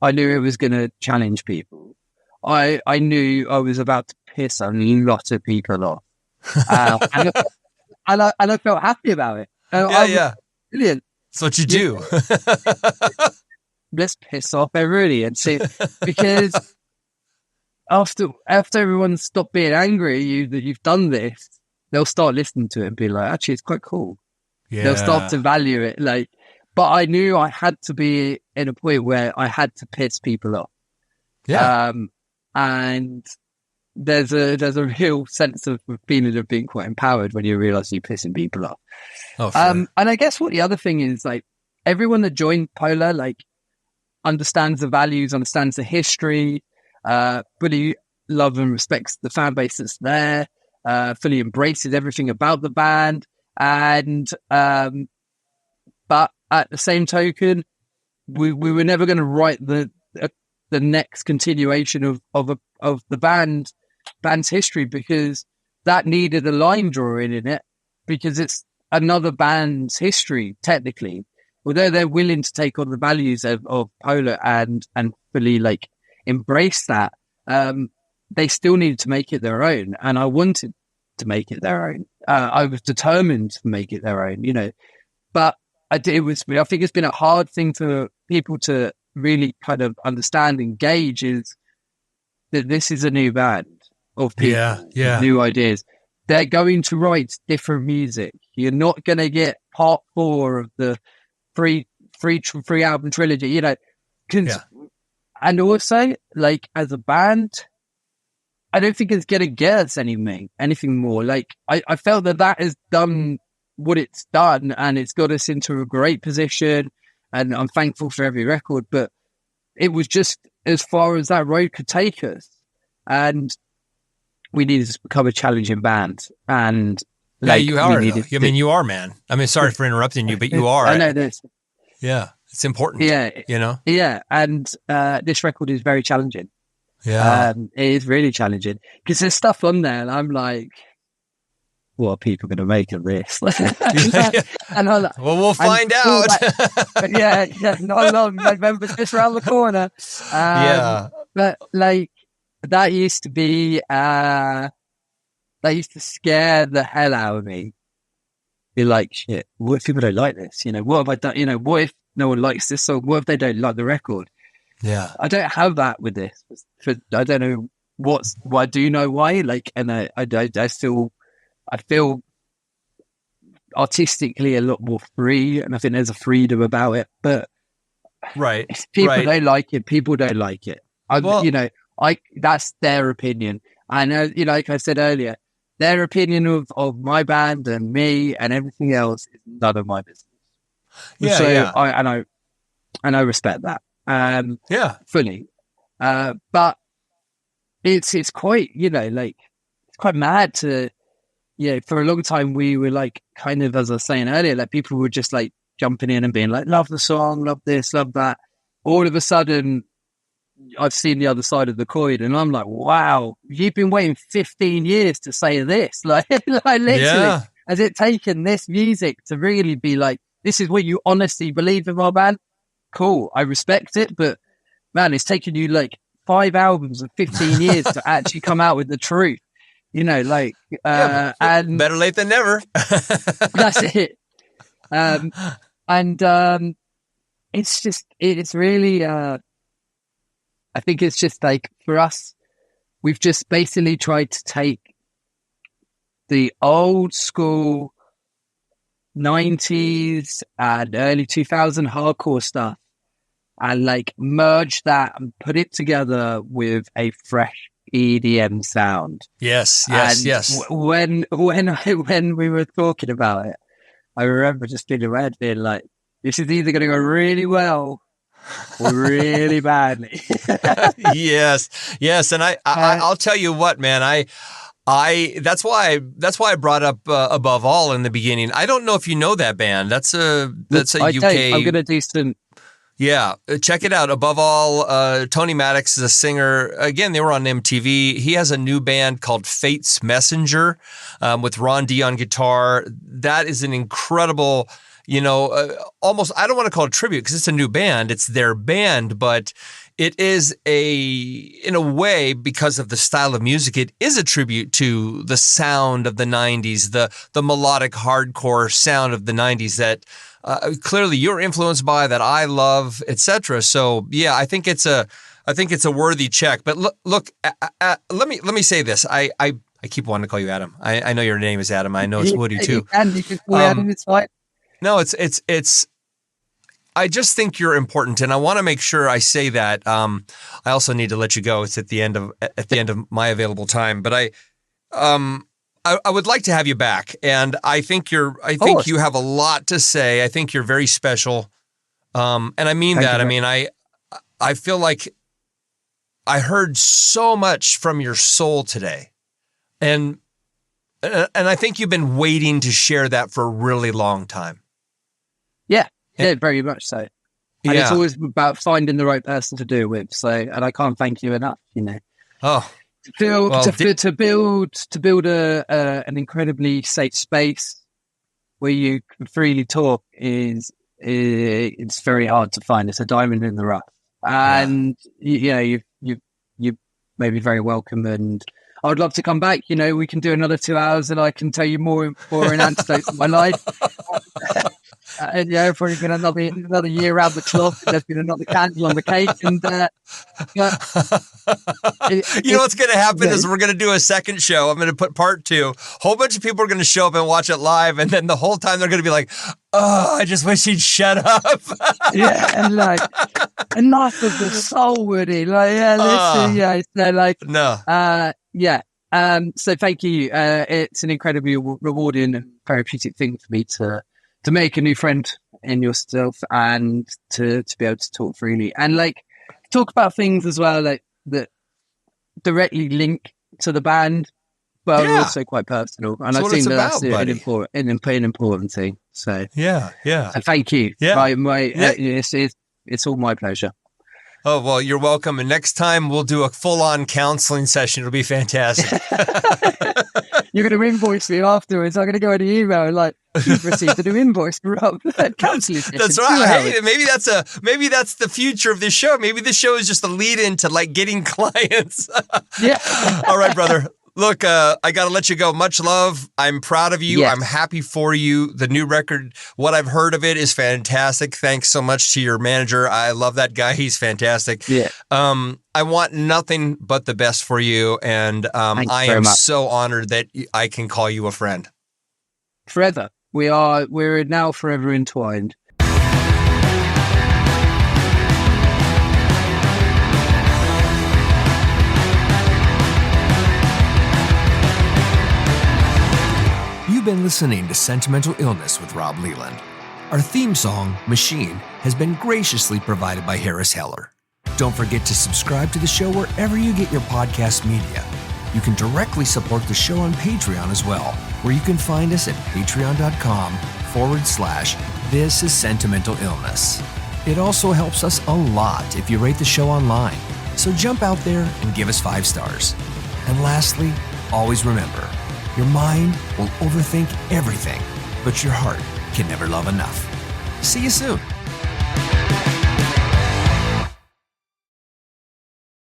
I knew it was going to challenge people. I knew I was about to piss a lot of people off, and I felt happy about it. Brilliant. That's what you do. Let's piss off everybody and see, because after everyone stopped being angry at you that you've done this, they'll start listening to it and be like, actually, it's quite cool. Yeah. They'll start to value it. Like, but I knew I had to be in a point where I had to piss people off. Yeah. And there's a real sense of feeling of being quite empowered when you realize you're pissing people off. Oh, sure. And I guess what the other thing is, like, everyone that joined Polar, like, understands the values, understands the history, fully love and respects the fan base that's there, fully embraces everything about the band. And, but at the same token, we were never going to write the next continuation of the band's history, because that needed a line drawing in it, because it's another band's history, technically. Although they're willing to take on the values of Polar and fully, like, embrace that, they still needed to make it their own. And I wanted to make it their own. I was determined to make it their own, but I think it's been a hard thing for people to really kind of understand and gauge, is that this is a new band of people, with new ideas. They're going to write different music. You're not going to get part 4 of the free album trilogy, and also, like, as a band, I don't think it's going to get us anything more. Like, I felt that has done what it's done, and it's got us into a great position, and I'm thankful for every record, but it was just as far as that road could take us, and we needed to become a challenging band. And you are. I mean, you are, man. I mean, sorry for interrupting you, but you are. I know this. Yeah, it's important. Yeah, Yeah, and this record is very challenging. Yeah, it is really challenging, because there's stuff on there, and I'm like, what are people going to make of this? And I'm like, well, we'll find out. Not long. November's just around the corner. But, like, that used to scare the hell out of me. Be like, shit, what if people don't like this? What have I done? What if no one likes this song? What if they don't like the record? Yeah. I don't have that with this. I don't know I do know why. Like, and I feel artistically a lot more free, and I think there's a freedom about it. But if people don't like it, people don't like it. That's their opinion. I know, like I said earlier, their opinion of my band and me and everything else is none of my business. I respect that. Fully. But it's quite, it's quite mad to, for a long time we were like, kind of, as I was saying earlier, like, people were just like jumping in and being like, love the song, love this, love that. All of a sudden, I've seen the other side of the coin, and I'm like, wow, you've been waiting 15 years to say this. Like literally, has it taken this music to really be like, this is what you honestly believe in my band? Cool, I respect it, but man, it's taken you like 5 albums and 15 years to actually come out with the truth. And better late than never. That's it. It's really, I think it's just like, for us, we've just basically tried to take the old school 90s and early 2000 hardcore stuff and like merge that and put it together with a fresh EDM sound. Yes. When we were talking about it, I remember just being around being like, this is either going to go really well or really badly. yes. And I'll tell you what, man, that's why I brought up Above All in the beginning. I don't know if you know that band. That's a UK. I'm going to do some. Yeah, check it out. Above All, Tony Maddocks is a singer. Again, they were on MTV. He has a new band called Fate's Messenger with Ron D on guitar. That is an incredible, almost, I don't want to call it tribute because it's a new band. It's their band, but it is in a way, because of the style of music, it is a tribute to the sound of the 90s, the melodic hardcore sound of the 90s that clearly you're influenced by, that I love, etc. So yeah, I think it's a worthy check. But look, let me say this. I keep wanting to call you Adam. I know your name is Adam. I know it's Woody too. And you can call Adam. It's fine. No, it's. I just think you're important, and I want to make sure I say that. I also need to let you go. It's at the end of my available time, but I would like to have you back, and I think you have a lot to say. I think you're very special, and I mean that. I mean, I feel like I heard so much from your soul today, and I think you've been waiting to share that for a really long time. Yeah, very much so. And it's always about finding the right person to do it with. So, and I can't thank you enough, Oh, to build an incredibly safe space where you can freely talk it's very hard to find. It's a diamond in the rough, and you may be very welcome. And I would love to come back. We can do another 2 hours, and I can tell you more an antidote of my life. And probably been another year around the clock. There's been another candle on the cake, and what's going to happen is we're going to do a second show. I'm going to put part 2. A whole bunch of people are going to show up and watch it live, and then the whole time they're going to be like, "Oh, I just wish he'd shut up." And like enough of the soul, Woody. So thank you. It's an incredibly rewarding and therapeutic thing for me to make a new friend in yourself and to be able to talk freely and like talk about things as well, like that directly link to the band, but are also quite personal. And I think that's an important thing. So thank you. It's all my pleasure. Oh, well, you're welcome. And next time we'll do a full-on counseling session. It'll be fantastic. You're going to invoice me afterwards. I'm going to go in the email like, you've received a new invoice for counseling session. That's right. Hey, maybe that's the future of this show. Maybe this show is just a lead into like getting clients. Yeah. All right, brother. Look, I got to let you go. Much love. I'm proud of you. Yes. I'm happy for you. The new record, what I've heard of it is fantastic. Thanks so much to your manager. I love that guy. He's fantastic. Yeah. I want nothing but the best for you. And I am so honored that I can call you a friend. Forever. We're now forever entwined. You've been listening to Sentimental Illness with Rob Leland. Our theme song, Machine, has been graciously provided by Harris Heller. Don't forget to subscribe to the show wherever you get your podcast media. You can directly support the show on Patreon as well, where you can find us at patreon.com/This Is Sentimental Illness. It also helps us a lot if you rate the show online, so jump out there and give us 5 stars. And lastly, always remember, your mind will overthink everything, but your heart can never love enough. See you soon.